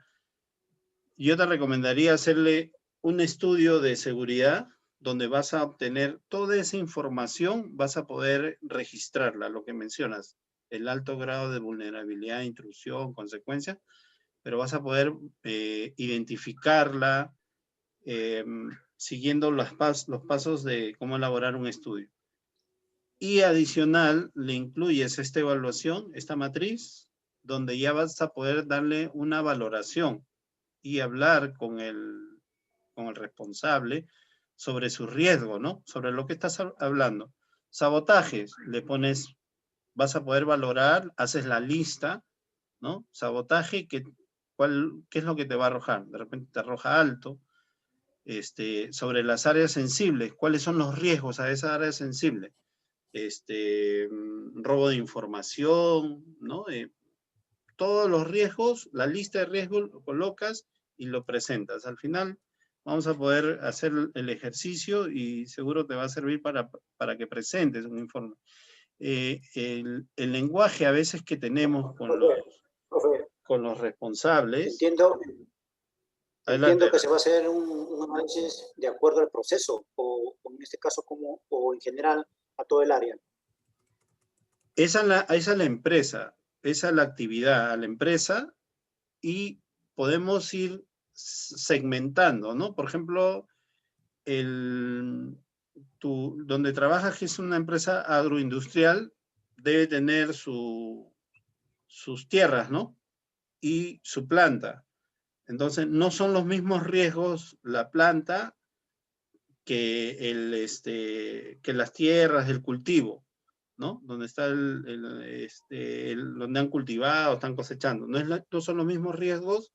Yo te recomendaría hacerle un estudio de seguridad donde vas a obtener toda esa información, vas a poder registrarla, lo que mencionas, el alto grado de vulnerabilidad, intrusión, consecuencia, pero vas a poder identificarla siguiendo los pasos de cómo elaborar un estudio. Y adicional, le incluyes esta evaluación, esta matriz, donde ya vas a poder darle una valoración y hablar con el responsable sobre su riesgo, ¿no? Sobre lo que estás hablando. Sabotajes, le pones, vas a poder valorar, haces la lista, ¿no? Sabotaje, ¿qué es lo que te va a arrojar? De repente te arroja alto. Sobre las áreas sensibles, ¿cuáles son los riesgos a esa área sensible? Robo de información, ¿no? Todos los riesgos, la lista de riesgos lo colocas y lo presentas. Al final vamos a poder hacer el ejercicio y seguro te va a servir para que presentes un informe. El lenguaje a veces que tenemos con los responsables. Entiendo que se va a hacer un análisis de acuerdo al proceso, o en este caso o en general a todo el área. Esa es la empresa, esa es la actividad a la empresa y podemos ir segmentando, ¿no? Por ejemplo, donde trabajas, que es una empresa agroindustrial, debe tener sus tierras, ¿no? Y su planta. Entonces, no son los mismos riesgos la planta que las tierras, el cultivo, ¿no? Donde está donde han cultivado, están cosechando. No son los mismos riesgos,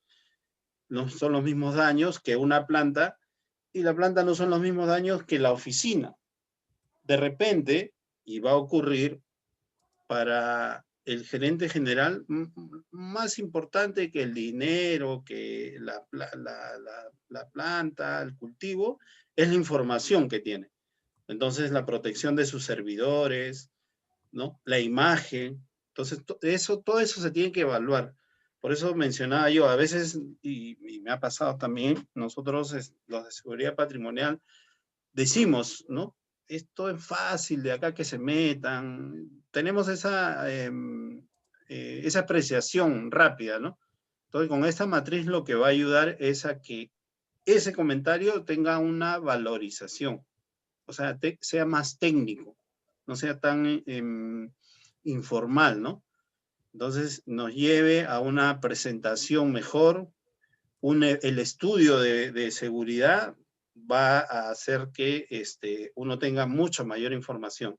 no son los mismos daños que una planta, y la planta no son los mismos daños que la oficina. De repente, y va a ocurrir para el gerente general, más importante que el dinero, que la planta, el cultivo, es la información que tiene. Entonces, la protección de sus servidores, ¿no? La imagen. Entonces, todo eso se tiene que evaluar. Por eso mencionaba yo, a veces, y me ha pasado también, nosotros, los de seguridad patrimonial, decimos, ¿no? Esto es fácil, de acá que se metan. Tenemos esa apreciación rápida, ¿no? Entonces, con esta matriz lo que va a ayudar es a que ese comentario tenga una valorización, o sea, sea más técnico, no sea tan informal, ¿no? Entonces, nos lleve a una presentación mejor, el estudio de seguridad va a hacer que uno tenga mucha mayor información.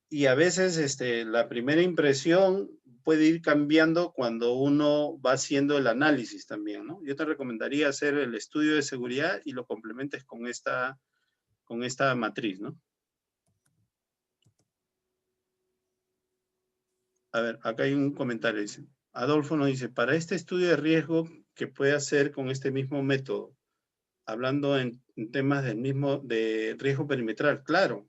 Y a veces la primera impresión puede ir cambiando cuando uno va haciendo el análisis también, ¿no? Yo te recomendaría hacer el estudio de seguridad y lo complementes con esta matriz, ¿no? A ver, acá hay un comentario, dice. Adolfo nos dice, para este estudio de riesgo, ¿qué puede hacer con este mismo método? Hablando en temas de riesgo perimetral, claro.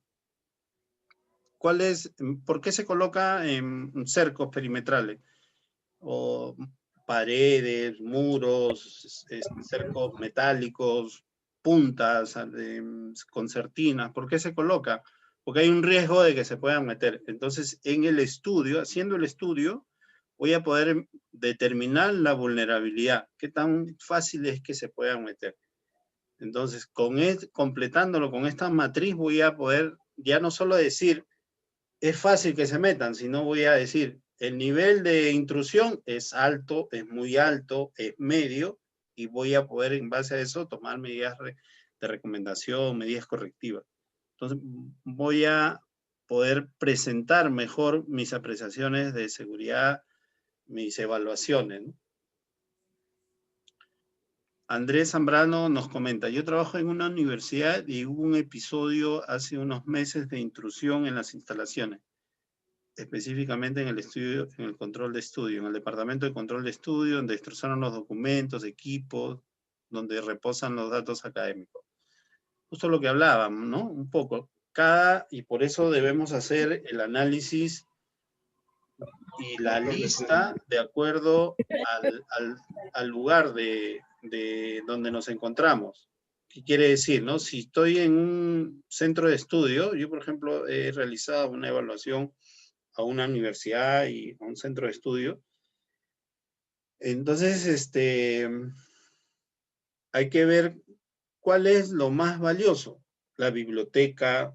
¿Por qué se coloca en cercos perimetrales? O paredes, muros, cercos metálicos, puntas, concertinas. ¿Por qué se coloca? Porque hay un riesgo de que se puedan meter. Entonces, en el estudio, haciendo el estudio, voy a poder determinar la vulnerabilidad. ¿Qué tan fácil es que se puedan meter? Entonces, completándolo con esta matriz, voy a poder ya no solo decir, es fácil que se metan, sino voy a decir, el nivel de intrusión es alto, es muy alto, es medio, y voy a poder en base a eso tomar medidas de recomendación, medidas correctivas. Entonces voy a poder presentar mejor mis apreciaciones de seguridad, mis evaluaciones, ¿no? Andrés Zambrano nos comenta, yo trabajo en una universidad y hubo un episodio hace unos meses de intrusión en las instalaciones, específicamente en el estudio, en el control de estudio, en el departamento de control de estudio, donde destrozaron los documentos, equipos, donde reposan los datos académicos. Justo lo que hablábamos, ¿no? Un poco. Y por eso debemos hacer el análisis y la lista de acuerdo al lugar de donde nos encontramos. ¿Qué quiere decir, no? Si estoy en un centro de estudio, yo, por ejemplo, he realizado una evaluación a una universidad y a un centro de estudio. Entonces, hay que ver cuál es lo más valioso. La biblioteca,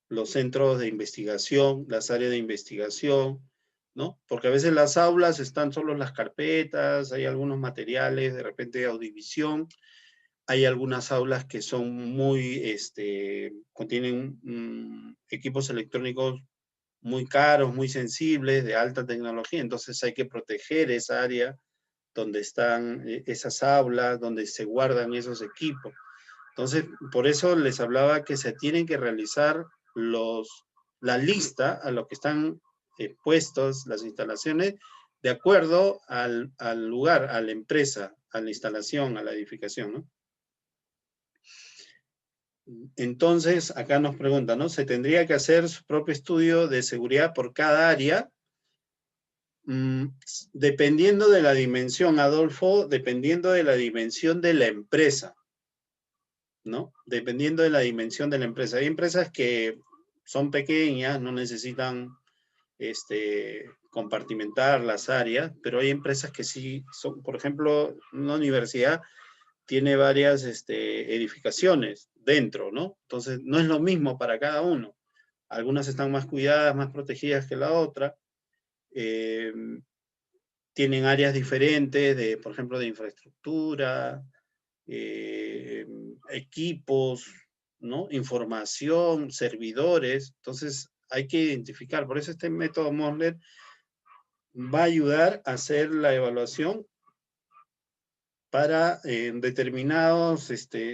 los centros de investigación, las áreas de investigación, ¿no? Porque a veces las aulas están solo las carpetas, hay algunos materiales, de repente audiovisión, hay algunas aulas que son muy, contienen equipos electrónicos muy caros, muy sensibles, de alta tecnología, entonces hay que proteger esa área donde están esas aulas, donde se guardan esos equipos. Entonces, por eso les hablaba que se tienen que realizar la lista a lo que están puestos las instalaciones de acuerdo al lugar, a la empresa, a la instalación, a la edificación, ¿no? Entonces, acá nos preguntan, ¿no? ¿Se tendría que hacer su propio estudio de seguridad por cada área? Dependiendo de la dimensión, Adolfo, dependiendo de la dimensión de la empresa, ¿no? Dependiendo de la dimensión de la empresa. Hay empresas que son pequeñas, no necesitan compartimentar las áreas, pero hay empresas que sí son, por ejemplo, una universidad tiene varias edificaciones dentro, ¿no? Entonces, no es lo mismo para cada uno. Algunas están más cuidadas, más protegidas que la otra. Tienen áreas diferentes, por ejemplo, de infraestructura, equipos, ¿no? Información, servidores. Entonces, hay que identificar. Por eso este método Mosler va a ayudar a hacer la evaluación para determinados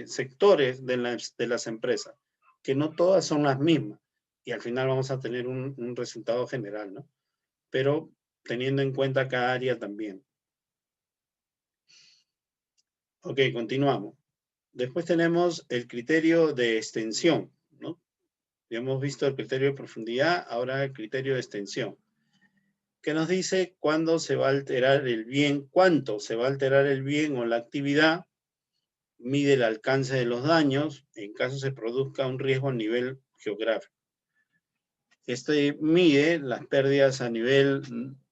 sectores de las empresas, que no todas son las mismas. Y al final vamos a tener un resultado general, ¿no? Pero teniendo en cuenta cada área también. Ok, continuamos. Después tenemos el criterio de extensión, ¿no? Ya hemos visto el criterio de profundidad, ahora el criterio de extensión, que nos dice cuándo se va a alterar el bien, cuánto se va a alterar el bien o la actividad, mide el alcance de los daños en caso se produzca un riesgo a nivel geográfico. Mide las pérdidas a nivel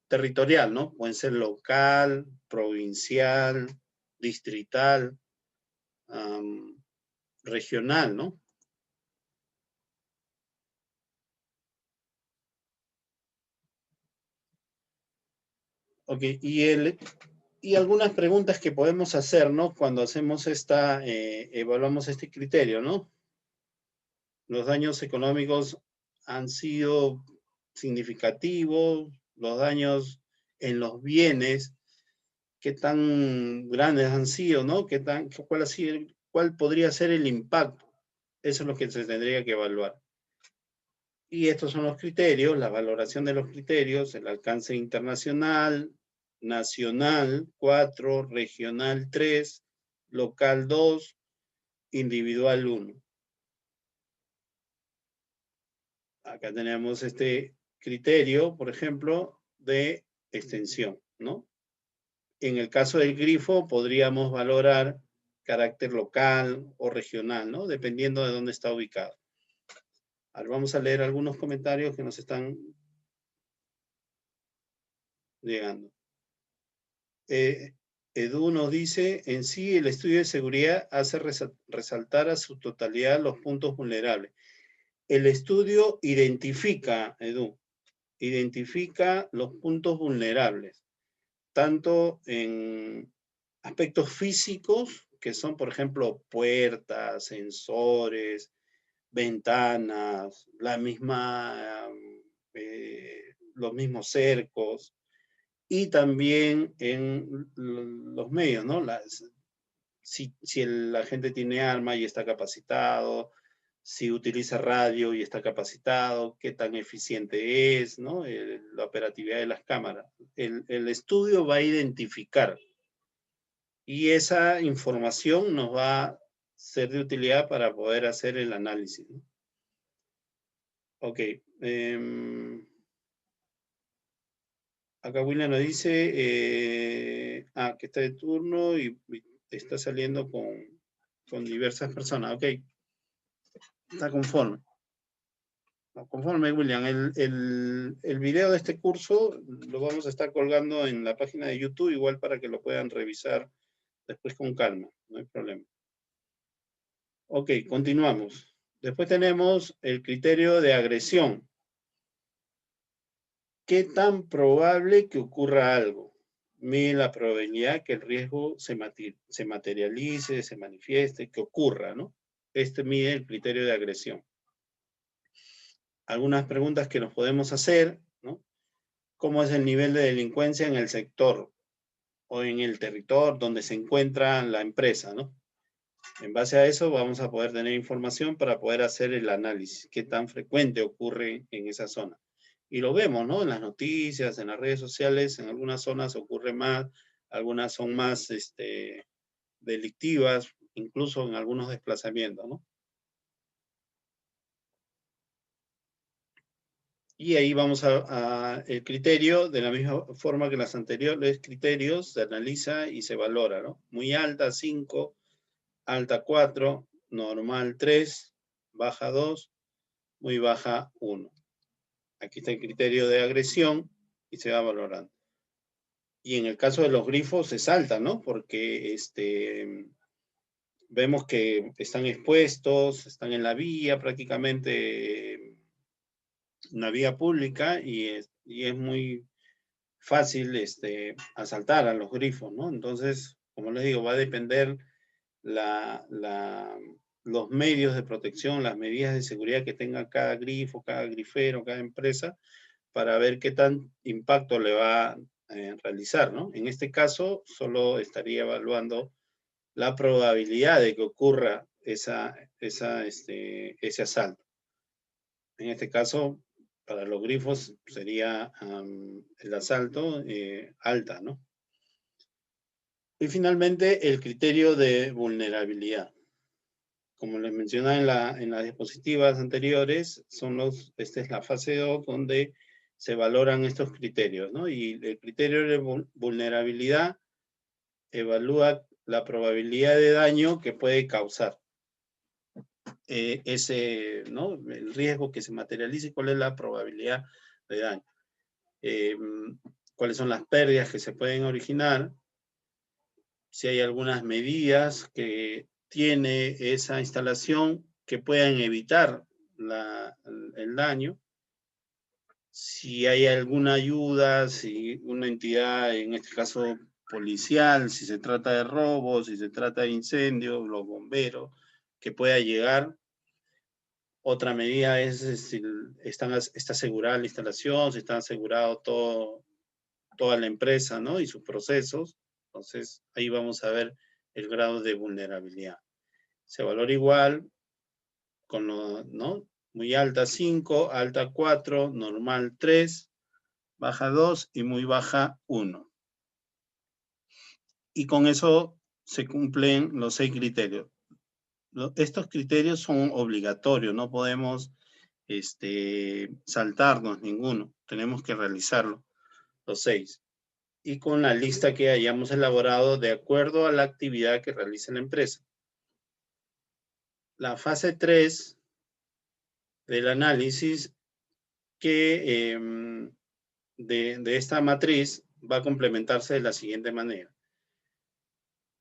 territorial, ¿no? Pueden ser local, provincial, distrital, regional, ¿no? Ok, y algunas preguntas que podemos hacer, ¿no? Cuando hacemos evaluamos este criterio, ¿no? Los daños económicos han sido significativos, los daños en los bienes, qué tan grandes han sido, ¿no? ¿Cuál podría ser el impacto? Eso es lo que se tendría que evaluar. Y estos son los criterios, la valoración de los criterios, el alcance internacional, nacional 4, regional 3, local 2, individual 1. Acá tenemos este criterio, por ejemplo, de extensión, ¿no? En el caso del grifo podríamos valorar carácter local o regional, ¿no? Dependiendo de dónde está ubicado. Ahora vamos a leer algunos comentarios que nos están llegando. Edu nos dice, en sí el estudio de seguridad hace resaltar a su totalidad los puntos vulnerables. El estudio identifica, Edu, identifica los puntos vulnerables, tanto en aspectos físicos, que son, por ejemplo, puertas, sensores, ventanas, los mismos cercos, y también en los medios, ¿no? Si la gente tiene arma y está capacitado, si utiliza radio y está capacitado, qué tan eficiente es, ¿no? La operatividad de las cámaras. El estudio va a identificar y esa información nos va a ser de utilidad para poder hacer el análisis, ¿no? Ok. Acá William nos dice que está de turno y está saliendo con diversas personas. Ok. Está conforme. Conforme, William. El video de este curso lo vamos a estar colgando en la página de YouTube, igual para que lo puedan revisar después con calma. No hay problema. Ok, continuamos. Después tenemos el criterio de agresión. ¿Qué tan probable que ocurra algo? Mide la probabilidad que el riesgo se materialice, se manifieste, que ocurra, ¿no? Este mide el criterio de agresión. Algunas preguntas que nos podemos hacer, ¿no? ¿Cómo es el nivel de delincuencia en el sector o en el territorio donde se encuentra la empresa, ¿no? En base a eso vamos a poder tener información para poder hacer el análisis. ¿Qué tan frecuente ocurre en esa zona? Y lo vemos, ¿no? En las noticias, en las redes sociales, en algunas zonas ocurre más, algunas son más delictivas, incluso en algunos desplazamientos, ¿no? Y ahí vamos a el criterio, de la misma forma que las anteriores criterios, se analiza y se valora, ¿no? Muy alta, 5, alta 4, normal 3, baja 2, muy baja 1. Aquí está el criterio de agresión y se va valorando. Y en el caso de los grifos se salta, ¿no? Porque vemos que están expuestos, están en la vía prácticamente, una vía pública y es muy fácil asaltar a los grifos, ¿no? Entonces, como les digo, va a depender los medios de protección, las medidas de seguridad que tenga cada grifo, cada grifero, cada empresa, para ver qué tan impacto le va a realizar, ¿no? En este caso, solo estaría evaluando la probabilidad de que ocurra ese asalto. En este caso, para los grifos sería el asalto alta, ¿no? Y finalmente, el criterio de vulnerabilidad. Como les mencionaba en las diapositivas anteriores, esta es la fase 2 donde se valoran estos criterios, ¿no? Y el criterio de vulnerabilidad evalúa la probabilidad de daño que puede causar ¿no? El riesgo que se materialice, cuál es la probabilidad de daño. Cuáles son las pérdidas que se pueden originar, si hay algunas medidas que tiene esa instalación que puedan evitar el daño, si hay alguna ayuda, si una entidad, en este caso policial, si se trata de robos, si se trata de incendios, los bomberos, que pueda llegar. Otra medida es si está asegurada la instalación, si está asegurado toda la empresa, ¿no? Y sus procesos. Entonces, ahí vamos a ver el grado de vulnerabilidad. Se valora igual, ¿no? Muy alta 5, alta 4, normal 3, baja 2 y muy baja 1. Y con eso se cumplen los 6 criterios. Estos criterios son obligatorios, no podemos saltarnos ninguno, tenemos que realizarlo, los 6. Y con la lista que hayamos elaborado de acuerdo a la actividad que realiza la empresa. La fase 3 del análisis de esta matriz va a complementarse de la siguiente manera.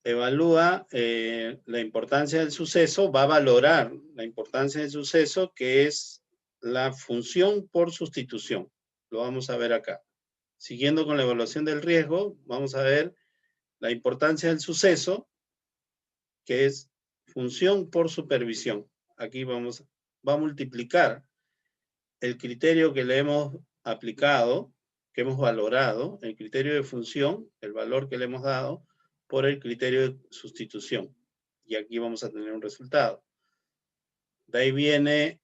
Evalúa la importancia del suceso, va a valorar la importancia del suceso, que es la función por sustitución. Lo vamos a ver acá. Siguiendo con la evaluación del riesgo, vamos a ver la importancia del suceso, que es función por supervisión. Aquí va a multiplicar el criterio que le hemos aplicado, que hemos valorado, el criterio de función, el valor que le hemos dado, por el criterio de sustitución. Y aquí vamos a tener un resultado. De ahí viene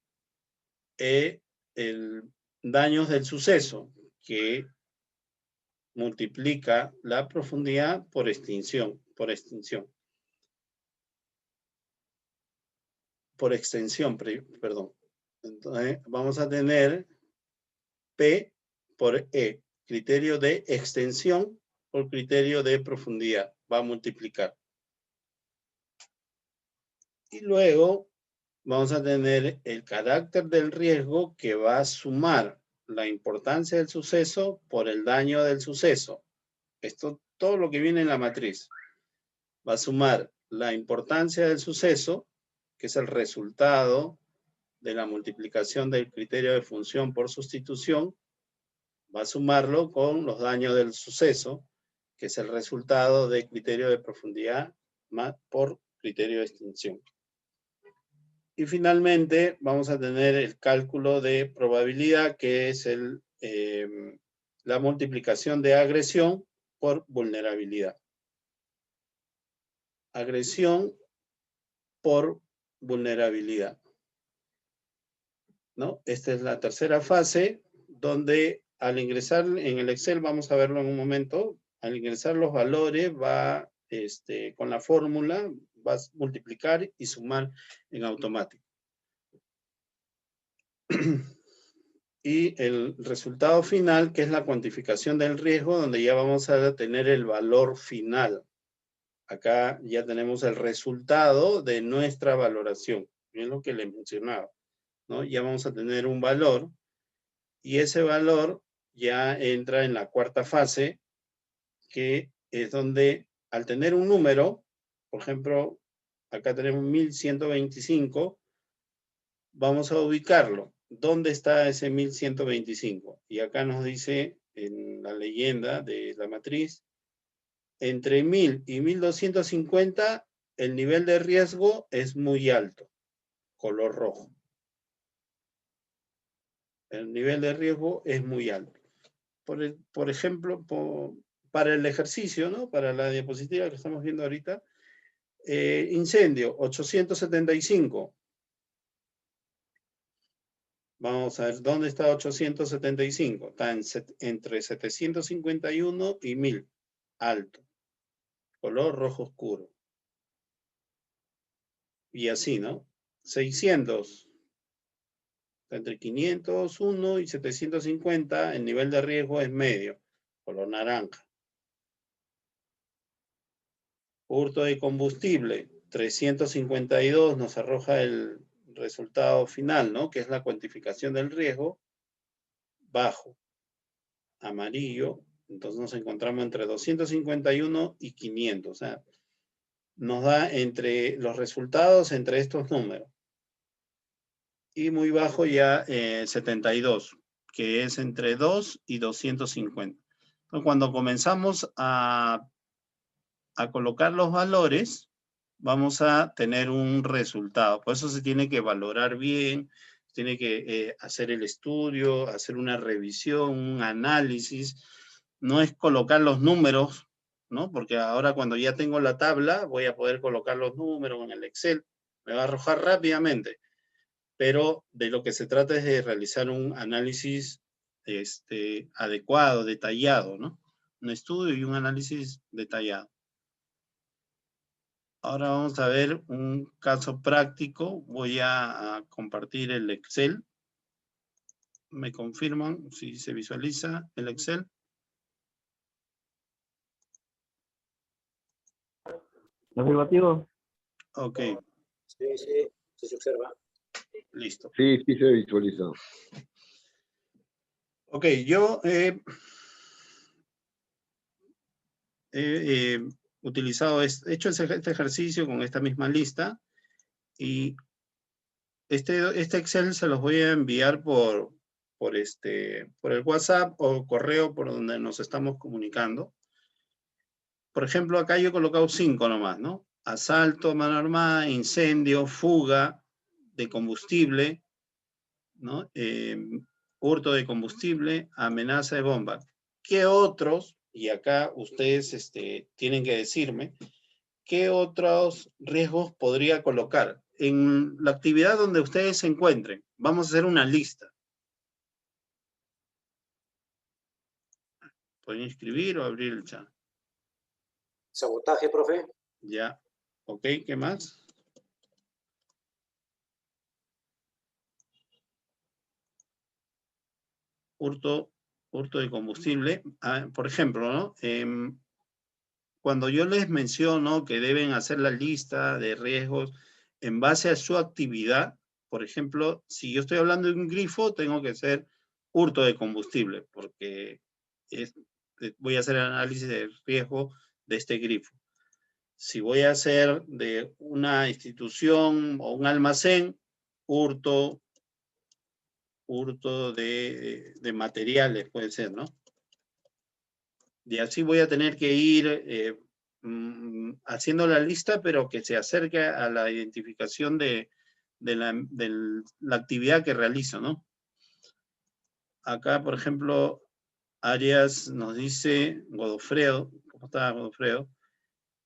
el daños del suceso, que multiplica la profundidad por extensión. Entonces, vamos a tener P por E, criterio de extensión por criterio de profundidad, va a multiplicar. Y luego vamos a tener el carácter del riesgo, que va a sumar la importancia del suceso por el daño del suceso. Esto, todo lo que viene en la matriz, va a sumar la importancia del suceso, que es el resultado de la multiplicación del criterio de función por sustitución, va a sumarlo con los daños del suceso, que es el resultado del criterio de profundidad por criterio de extinción. Y finalmente vamos a tener el cálculo de probabilidad, que es la multiplicación de agresión por vulnerabilidad. Agresión por vulnerabilidad, ¿no? Esta es la tercera fase, donde al ingresar en el Excel, vamos a verlo en un momento, al ingresar los valores va, con la fórmula, vas a multiplicar y sumar en automático. Y el resultado final, que es la cuantificación del riesgo, donde ya vamos a tener el valor final. Acá ya tenemos el resultado de nuestra valoración, es lo que les mencionaba, ¿no? Ya vamos a tener un valor, y ese valor ya entra en la cuarta fase, que es donde al tener un número, por ejemplo, acá tenemos 1125, vamos a ubicarlo. ¿Dónde está ese 1125? Y acá nos dice en la leyenda de la matriz, entre 1000 y 1250 el nivel de riesgo es muy alto, color rojo. El nivel de riesgo es muy alto. Por ejemplo, para el ejercicio, ¿no? Para la diapositiva que estamos viendo ahorita, incendio, 875. Vamos a ver, ¿dónde está 875? Está entre 751 y 1000. Alto. Color rojo oscuro. Y así, ¿no? 600. Entre 501 y 750, el nivel de riesgo es medio. Color naranja. Hurto de combustible, 352, nos arroja el resultado final, ¿no? Que es la cuantificación del riesgo, bajo, amarillo. Entonces nos encontramos entre 251 y 500. O sea, nos da entre los resultados entre estos números. Y muy bajo ya 72. que es entre 2 y 250. Entonces, cuando comenzamos a colocar los valores, vamos a tener un resultado. Por eso se tiene que valorar bien, tiene que hacer el estudio, hacer una revisión, un análisis. No es colocar los números, ¿no? Porque ahora cuando ya tengo la tabla, voy a poder colocar los números en el Excel. Me va a arrojar rápidamente. Pero de lo que se trata es de realizar un análisis adecuado, detallado, ¿no? Un estudio y un análisis detallado. Ahora vamos a ver un caso práctico. Voy a compartir el Excel. ¿Me confirman si se visualiza el Excel? Afirmativo. Ok, Sí, se observa. listo. Sí, sí se visualizó. Ok, yo he utilizado, he hecho este ejercicio con esta misma lista y este Excel se los voy a enviar por el WhatsApp o correo por donde nos estamos comunicando. Por ejemplo, acá yo he colocado 5 nomás, ¿no? Asalto, mano armada, incendio, fuga de combustible, ¿no? Hurto de combustible, amenaza de bomba. ¿Qué otros, y acá ustedes tienen que decirme, qué otros riesgos podría colocar? En la actividad donde ustedes se encuentren, vamos a hacer una lista. Pueden escribir o abrir el chat. Sabotaje, profe. Ya. Ok, ¿qué más? Hurto de combustible. Por ejemplo, ¿no? Cuando yo les menciono que deben hacer la lista de riesgos en base a su actividad, por ejemplo, si yo estoy hablando de un grifo, tengo que hacer hurto de combustible, porque voy a hacer el análisis de riesgo de este grifo. Si voy a hacer de una institución o un almacén, hurto de materiales, puede ser, ¿no? Y así voy a tener que ir haciendo la lista, pero que se acerque a la identificación de la actividad que realizo, ¿no? Acá, por ejemplo, Arias nos dice, Godofredo, ¿cómo está Godofredo?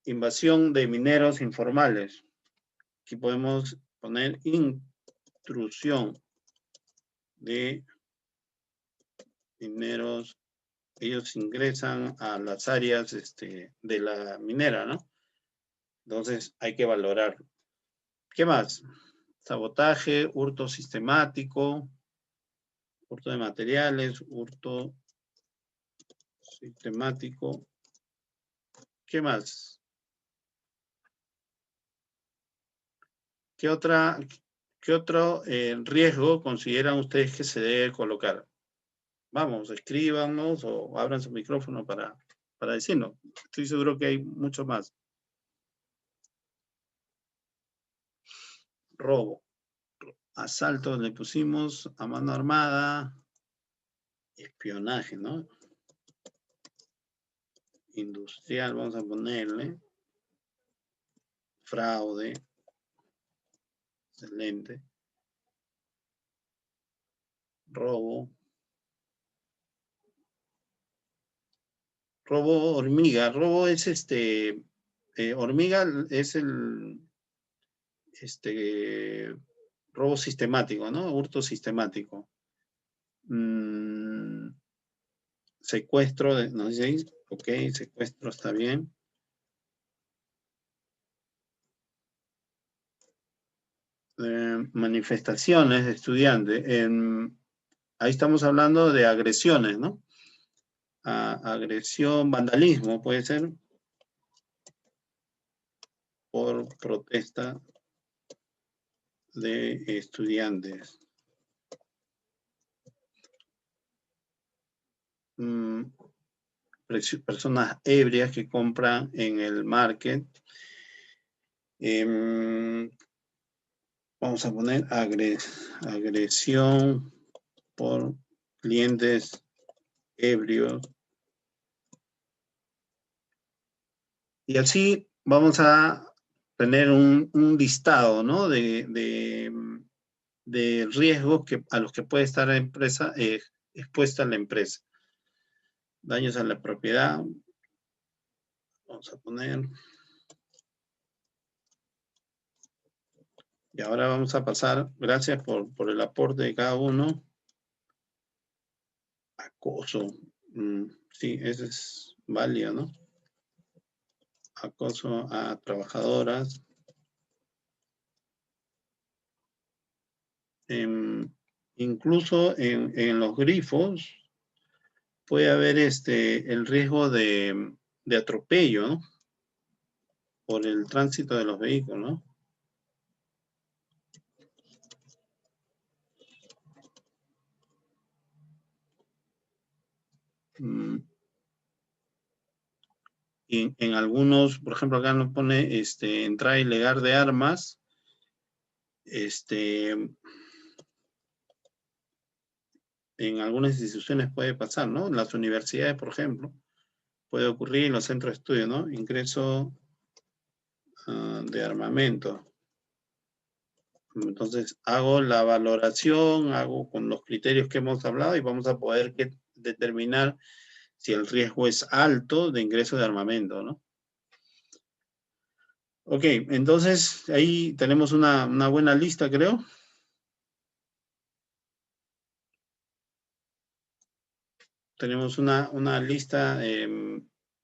Invasión de mineros informales. Aquí podemos poner intrusión de mineros. Ellos ingresan a las áreas de la minera, ¿no? Entonces hay que valorarlo. ¿Qué más? Sabotaje, hurto sistemático, hurto de materiales, hurto sistemático. ¿Qué más? ¿Qué otro riesgo consideran ustedes que se debe colocar? Vamos, escríbanos o abran su micrófono para decirnos. Estoy seguro que hay mucho más. Robo. Asalto le pusimos a mano armada. Espionaje, ¿no? Industrial, vamos a ponerle. Fraude. Excelente. Robo. Robo hormiga. Robo es hormiga es el robo sistemático, ¿no? Hurto sistemático. Secuestro, ¿no dice? Ok, secuestro está bien. Manifestaciones de estudiantes. Ahí estamos hablando de agresiones, ¿no? Agresión, vandalismo, puede ser. Por protesta de estudiantes. Personas ebrias que compran en el market. Vamos a poner agresión por clientes ebrios. Y así vamos a tener un listado, ¿no? de riesgos a los que puede estar la empresa, expuesta la empresa. Daños a la propiedad. Vamos a poner. Y ahora vamos a pasar, gracias por el aporte de cada uno. Acoso. Sí, ese es válido, ¿no? Acoso a trabajadoras. Incluso en los grifos puede haber el riesgo de atropello, ¿no? Por el tránsito de los vehículos, ¿no? Y en algunos, por ejemplo, acá nos pone entrada ilegal de armas. En algunas instituciones puede pasar, ¿no? En las universidades, por ejemplo, puede ocurrir en los centros de estudio, ¿no? Ingreso de armamento. Entonces, hago la valoración, hago con los criterios que hemos hablado y vamos a poder determinar si el riesgo es alto de ingreso de armamento, ¿no? Ok, entonces ahí tenemos una buena lista, creo. Tenemos una lista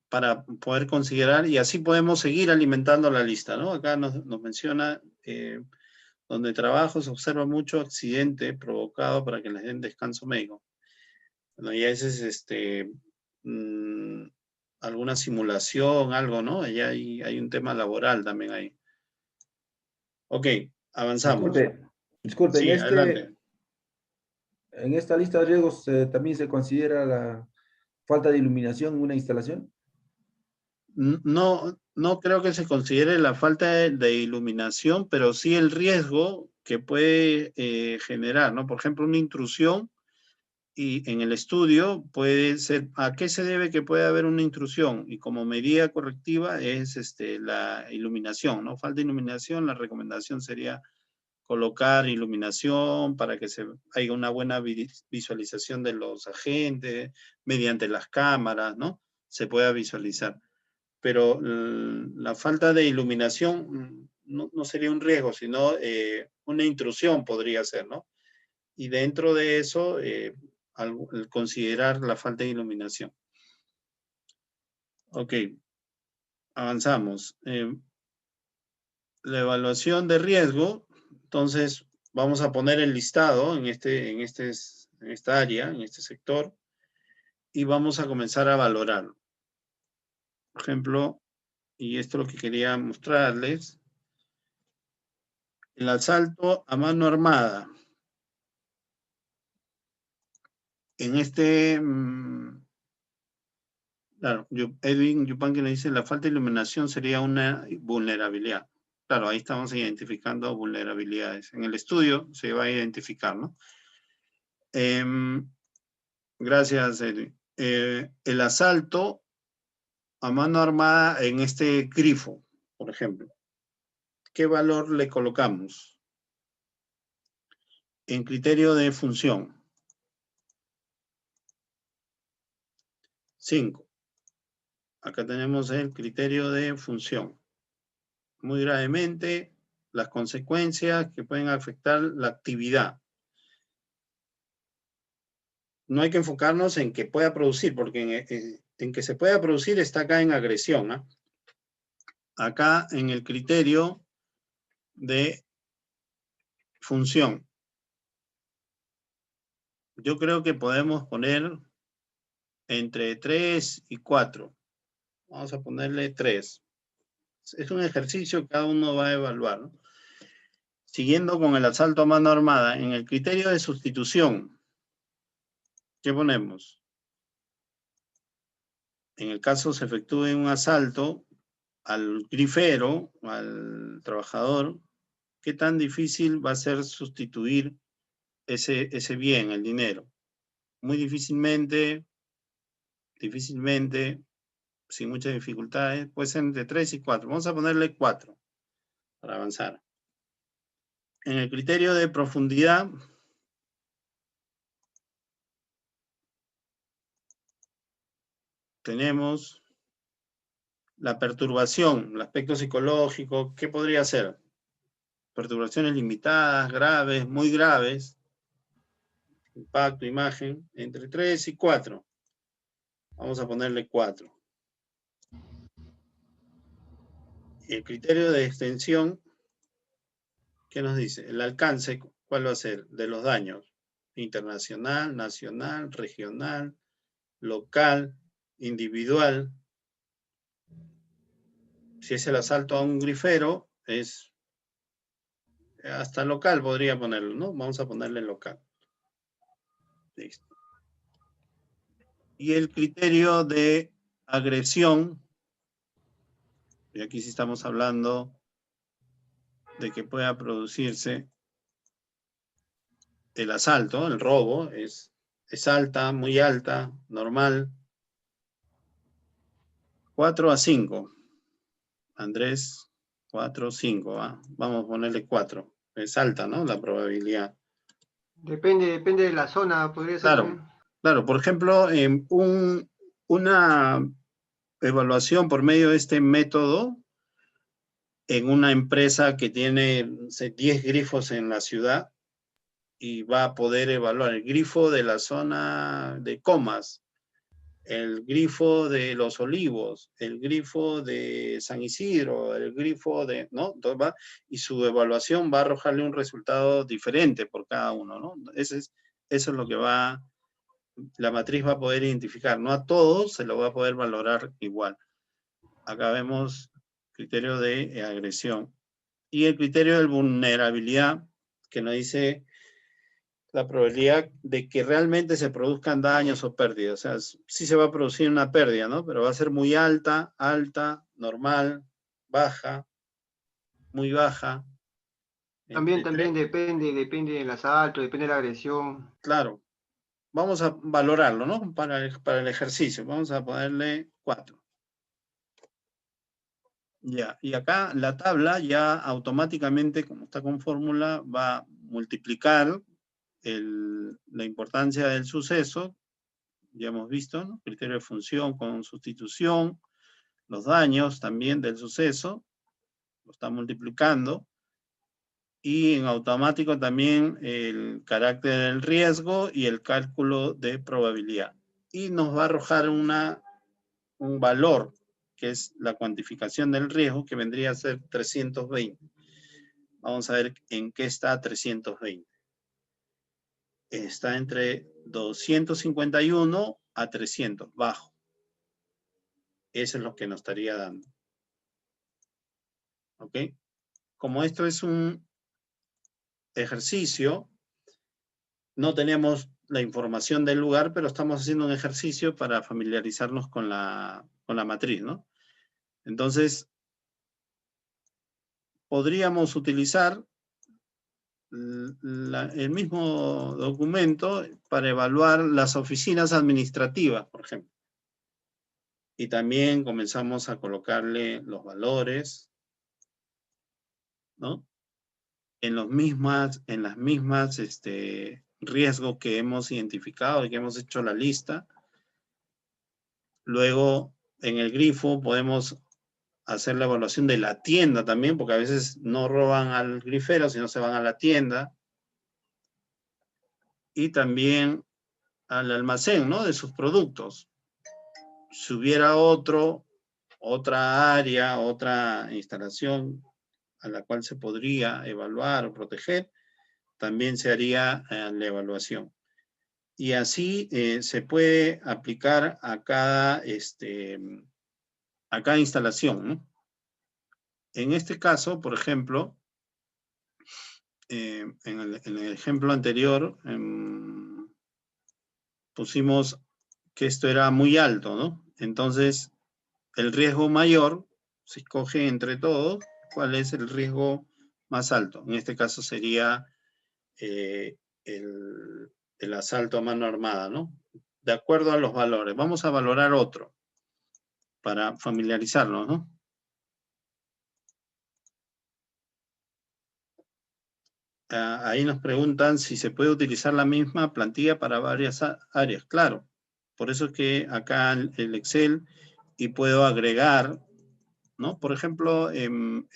para poder considerar y así podemos seguir alimentando la lista, ¿no? Acá nos menciona, donde trabajo se observa mucho accidente provocado para que les den descanso médico. Bueno, ya ese es alguna simulación, algo, ¿no? Allá hay un tema laboral también ahí. Ok, avanzamos. Disculpe, Sí, adelante. en esta lista de riesgos también se considera la falta de iluminación en una instalación. No creo que se considere la falta de iluminación, pero sí el riesgo que puede generar, ¿no? Por ejemplo, una intrusión y en el estudio puede ser, ¿a qué se debe que pueda haber una intrusión? Y como medida correctiva es la iluminación, ¿no? Falta de iluminación, la recomendación sería colocar iluminación para que haya una buena visualización de los agentes mediante las cámaras, ¿no? Se pueda visualizar. Pero la falta de iluminación no sería un riesgo, sino una intrusión podría ser, ¿no? Y dentro de eso, al considerar la falta de iluminación. Ok, avanzamos. La evaluación de riesgo, entonces vamos a poner el listado en esta área, en este sector, y vamos a comenzar a valorar. Por ejemplo, y esto es lo que quería mostrarles, el asalto a mano armada. En claro, Edwin Yupanqui nos dice, la falta de iluminación sería una vulnerabilidad. Claro, ahí estamos identificando vulnerabilidades. En el estudio se va a identificar, ¿no? Gracias, Edwin. El asalto a mano armada en este grifo, por ejemplo. ¿Qué valor le colocamos? En criterio de función. 5. Acá tenemos el criterio de función. Muy gravemente, las consecuencias que pueden afectar la actividad. No hay que enfocarnos en que pueda producir, porque en que se pueda producir está acá en agresión, ¿eh? Acá en el criterio de función. Yo creo que podemos poner entre 3 y 4. Vamos a ponerle 3. Es un ejercicio que cada uno va a evaluar, ¿no? Siguiendo con el asalto a mano armada, en el criterio de sustitución, ¿qué ponemos? En el caso se efectúe un asalto al grifero, al trabajador, ¿qué tan difícil va a ser sustituir ese bien, el dinero? muy difícilmente, sin muchas dificultades, puede ser entre 3 y 4. Vamos a ponerle 4 para avanzar. En el criterio de profundidad, tenemos la perturbación, el aspecto psicológico. ¿Qué podría ser? Perturbaciones limitadas, graves, muy graves. Impacto, imagen, entre 3 y 4. Vamos a ponerle 4. El criterio de extensión, ¿qué nos dice? El alcance, ¿cuál va a ser? De los daños. Internacional, nacional, regional, local, individual. Si es el asalto a un grifero, es hasta local podría ponerlo, ¿no? Vamos a ponerle local. Listo. Y el criterio de agresión, y aquí sí estamos hablando de que pueda producirse el asalto, el robo, es alta, muy alta, normal. 4 a 5. Andrés, 4, 5. Vamos a ponerle 4. Es alta, ¿no? La probabilidad. Depende de la zona, podría ser Claro, también. claro. Por ejemplo, una evaluación por medio de este método en una empresa que tiene 10 grifos en la ciudad y va a poder evaluar el grifo de la zona de Comas, el grifo de Los Olivos, el grifo de San Isidro, el grifo de, ¿no? Entonces va, y su evaluación va a arrojarle un resultado diferente por cada uno, ¿no? Eso es lo que la matriz va a poder identificar. No a todos se lo va a poder valorar igual. Acá vemos criterio de agresión. Y el criterio de vulnerabilidad, que nos dice la probabilidad de que realmente se produzcan daños o pérdidas. O sea, sí se va a producir una pérdida, ¿no? Pero va a ser muy alta, normal, baja, muy baja. También depende del asalto, depende de la agresión. Claro. Vamos a valorarlo, ¿no? Para el ejercicio. Vamos a ponerle 4. Ya, y acá la tabla ya automáticamente, como está con fórmula, va a multiplicar la importancia del suceso. Ya hemos visto, ¿no? Criterio de función con sustitución, los daños también del suceso, lo está multiplicando, y en automático también el carácter del riesgo y el cálculo de probabilidad. Y nos va a arrojar un valor, que es la cuantificación del riesgo, que vendría a ser 320. Vamos a ver en qué está 320. Está entre 251 a 300, bajo. Eso es lo que nos estaría dando. ¿Ok? Como esto es un ejercicio, no tenemos la información del lugar, pero estamos haciendo un ejercicio para familiarizarnos con la matriz, ¿no? Entonces, podríamos utilizar el mismo documento para evaluar las oficinas administrativas, por ejemplo. Y también comenzamos a colocarle los valores, ¿no? En las mismas riesgos que hemos identificado y que hemos hecho la lista. Luego, en el grifo podemos hacer la evaluación de la tienda también, porque a veces no roban al grifero, sino se van a la tienda. Y también al almacén, ¿no? De sus productos. Si hubiera otra área, otra instalación a la cual se podría evaluar o proteger, también se haría la evaluación. Y así se puede aplicar a cada instalación, ¿no? En este caso, por ejemplo, en el ejemplo anterior, pusimos que esto era muy alto, ¿no? Entonces, el riesgo mayor se escoge entre todos cuál es el riesgo más alto. En este caso sería el el asalto a mano armada, ¿no? De acuerdo a los valores. Vamos a valorar otro para familiarizarnos, ¿no? Ahí nos preguntan si se puede utilizar la misma plantilla para varias áreas. Claro, por eso es que acá el Excel y puedo agregar, ¿no? Por ejemplo, en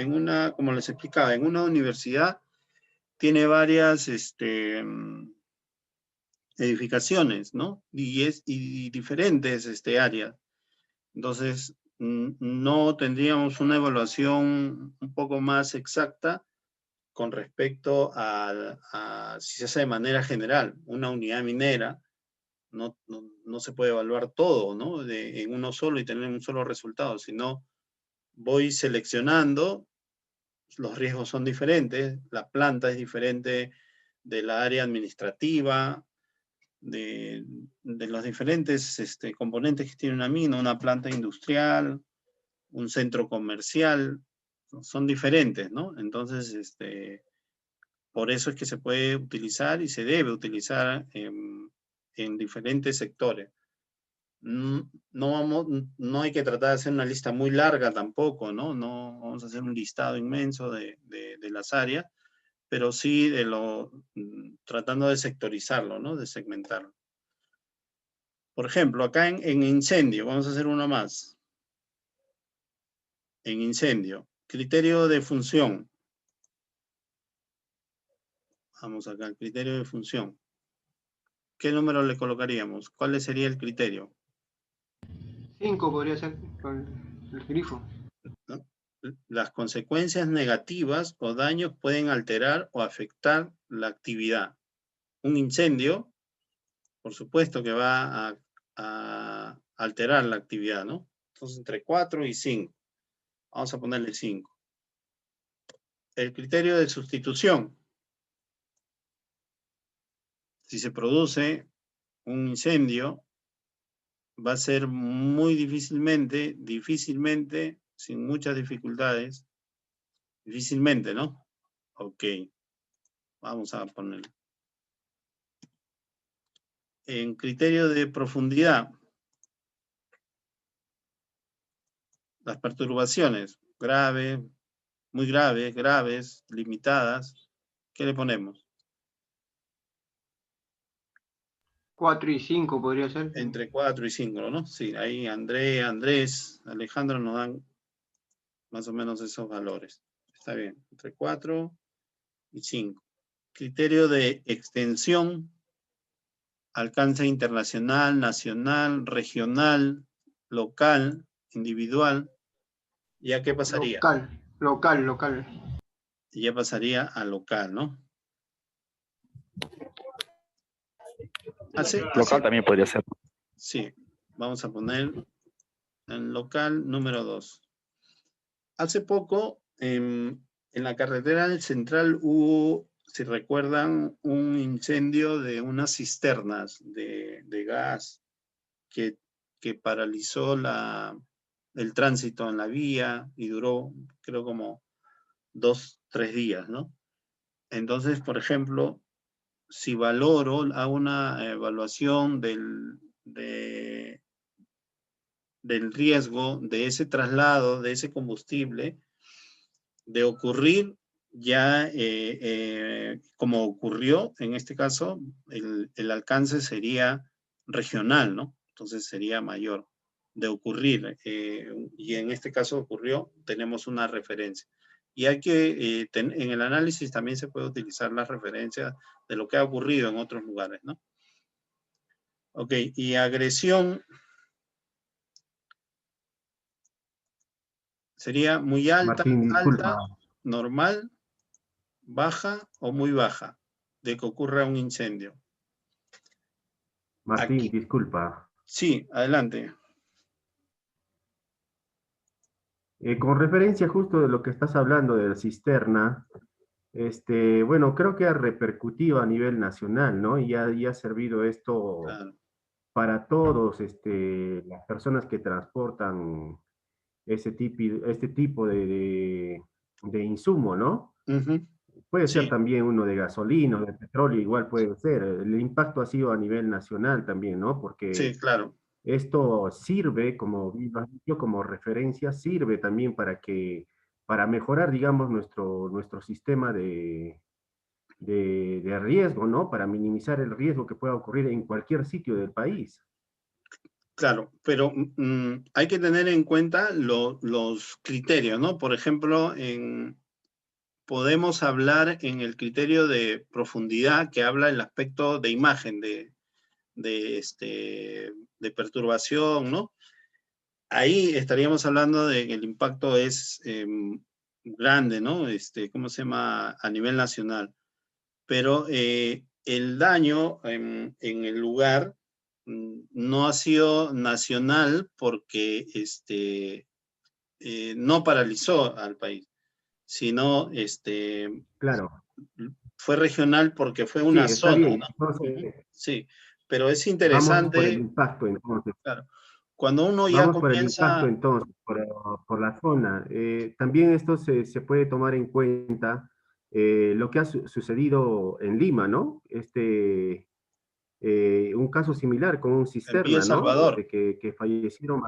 una, como les explicaba, en una universidad tiene varias edificaciones, ¿no? Y diferentes áreas. Entonces, no tendríamos una evaluación un poco más exacta con respecto a si se hace de manera general. Una unidad minera no se puede evaluar todo, ¿no? En uno solo y tener un solo resultado, sino voy seleccionando, los riesgos son diferentes, la planta es diferente de la área administrativa, de los diferentes componentes que tiene una mina, una planta industrial, un centro comercial, son diferentes, ¿no? Entonces, por eso es que se puede utilizar y se debe utilizar en diferentes sectores. No hay que tratar de hacer una lista muy larga tampoco, ¿no? No vamos a hacer un listado inmenso de las áreas, pero sí tratando de sectorizarlo, ¿no? De segmentarlo. Por ejemplo, acá en incendio, vamos a hacer uno más. En incendio, criterio de función. Vamos acá, el criterio de función. ¿Qué número le colocaríamos? ¿Cuál sería el criterio? 5 podría ser con el grifo. ¿No? Las consecuencias negativas o daños pueden alterar o afectar la actividad. Un incendio, por supuesto que va a alterar la actividad, ¿no? Entonces, entre 4 y 5. Vamos a ponerle 5. El criterio de sustitución. Si se produce un incendio, va a ser muy difícilmente, sin muchas dificultades, difícilmente, ¿no? Ok, vamos a poner. En criterio de profundidad, las perturbaciones, graves, muy graves, graves, limitadas, ¿qué le ponemos? 4 y 5 podría ser. Entre 4 y 5, ¿no? Sí, ahí Andrés, Alejandro nos dan más o menos esos valores. Está bien, entre 4 y 5. Criterio de extensión, alcance internacional, nacional, regional, local, individual. ¿Ya qué pasaría? Local. Ya pasaría a local, ¿no? Local también podría ser. Sí, vamos a poner en local número 2. Hace poco, en la carretera del Central hubo, si recuerdan, un incendio de unas cisternas de gas que paralizó el tránsito en la vía y duró, creo, como 2, 3 días, ¿no? Entonces, por ejemplo, si hago una evaluación del riesgo de ese traslado, de ese combustible, de ocurrir ya como ocurrió, en este caso, el alcance sería regional, ¿no? Entonces sería mayor de ocurrir. Y en este caso ocurrió, tenemos una referencia. Y hay que, en el análisis también se puede utilizar las referencias de lo que ha ocurrido en otros lugares, ¿no? Ok, y agresión sería muy alta, Martín, disculpa. normal, baja o muy baja, de que ocurra un incendio. Martín, Aquí, disculpa. sí, adelante. Con referencia justo de lo que estás hablando de la cisterna, bueno, creo que ha repercutido a nivel nacional, ¿no? Y ha servido esto Claro. para todos, las personas que transportan este tipo de insumo, ¿no? Uh-huh. puede ser Sí, también uno de gasolina, de petróleo, igual puede ser. El impacto ha sido a nivel nacional también, ¿no? sí, Porque claro, esto sirve, como bien lo has dicho, como referencia, sirve también para mejorar, digamos, nuestro sistema de riesgo, ¿no? Para minimizar el riesgo que pueda ocurrir en cualquier sitio del país. claro, pero hay que tener en cuenta los criterios, ¿no? Por ejemplo, podemos hablar en el criterio de profundidad que habla el aspecto de imagen, de perturbación, ¿no? Ahí estaríamos hablando de que el impacto es grande, ¿no? ¿Cómo se llama? A nivel nacional. Pero el daño en el lugar no ha sido nacional porque no paralizó al país, sino Claro, fue regional porque fue sí, una está zona, bien. ¿no? Entonces, Ujú, sí, pero es vamos por el interesante, impacto entonces. claro, cuando uno ya Vamos por el impacto comienza, entonces, por la zona. También esto se puede tomar en cuenta lo que ha sucedido en Lima, ¿no? Un caso similar con un en Villa El cisterna, ¿no? Salvador, Que fallecieron,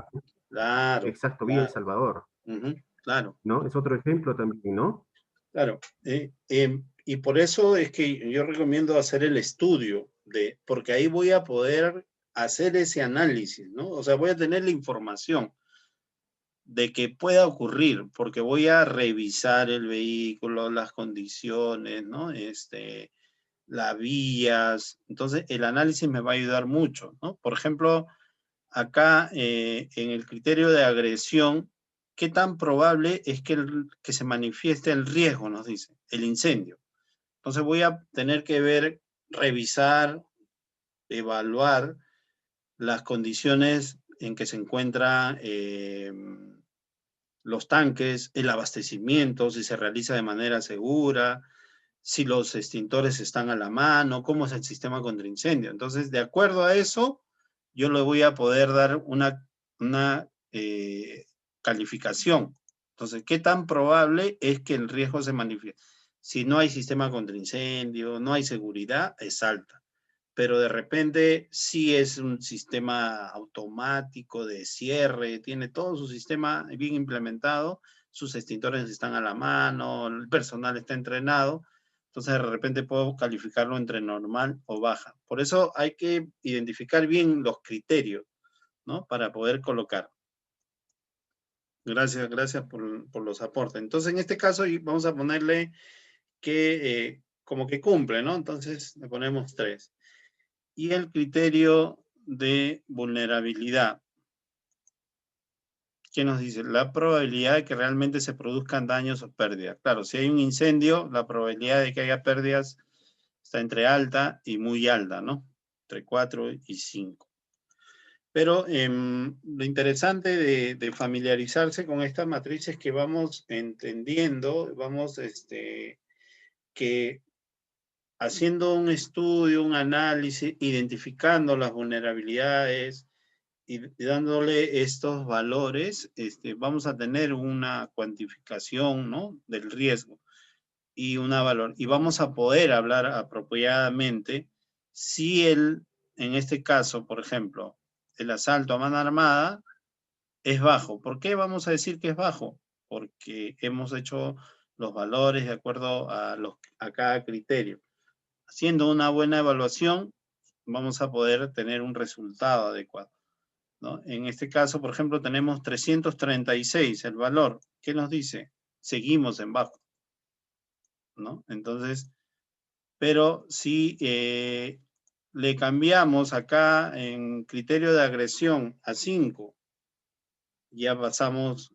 claro, exacto, Villa El claro, Salvador, ujú, claro, ¿no? Es otro ejemplo también, ¿no? claro. Y por eso es que yo recomiendo hacer el estudio, porque ahí voy a poder hacer ese análisis, ¿no? O sea, voy a tener la información de que pueda ocurrir, porque voy a revisar el vehículo, las condiciones, ¿no? Las vías. Entonces, el análisis me va a ayudar mucho, ¿no? Por ejemplo, acá en el criterio de agresión, ¿qué tan probable es que se manifieste el riesgo, nos dice, el incendio? Entonces voy a tener que ver, revisar, evaluar las condiciones en que se encuentran los tanques, el abastecimiento, si se realiza de manera segura, si los extintores están a la mano, cómo es el sistema contra incendio. Entonces, de acuerdo a eso, yo le voy a poder dar una calificación. Entonces, ¿qué tan probable es que el riesgo se manifieste? Si no hay sistema contra incendio, no hay seguridad, es alta. Pero de repente sí es un sistema automático de cierre, tiene todo su sistema bien implementado, sus extintores están a la mano, el personal está entrenado, entonces de repente puedo calificarlo entre normal o baja. Por eso hay que identificar bien los criterios, ¿no? Para poder colocar. Gracias, gracias por los aportes. Entonces, en este caso, vamos a ponerle que como que cumple, ¿no? Entonces, le ponemos 3. Y el criterio de vulnerabilidad, ¿qué nos dice? La probabilidad de que realmente se produzcan daños o pérdidas. Claro, si hay un incendio, la probabilidad de que haya pérdidas está entre alta y muy alta, ¿no? Entre 4 y 5. Pero lo interesante de familiarizarse con estas matrices que vamos entendiendo, vamos que haciendo un estudio, un análisis, identificando las vulnerabilidades y dándole estos valores, vamos a tener una cuantificación, ¿no? Del riesgo y una valor. Y vamos a poder hablar apropiadamente si en este caso, por ejemplo, el asalto a mano armada es bajo. ¿Por qué vamos a decir que es bajo? Porque hemos hecho los valores de acuerdo a cada criterio. Haciendo una buena evaluación, vamos a poder tener un resultado adecuado, ¿no? En este caso, por ejemplo, tenemos 336, el valor. ¿Qué nos dice? Seguimos en bajo, ¿no? Entonces, pero si le cambiamos acá en criterio de agresión a 5, ya pasamos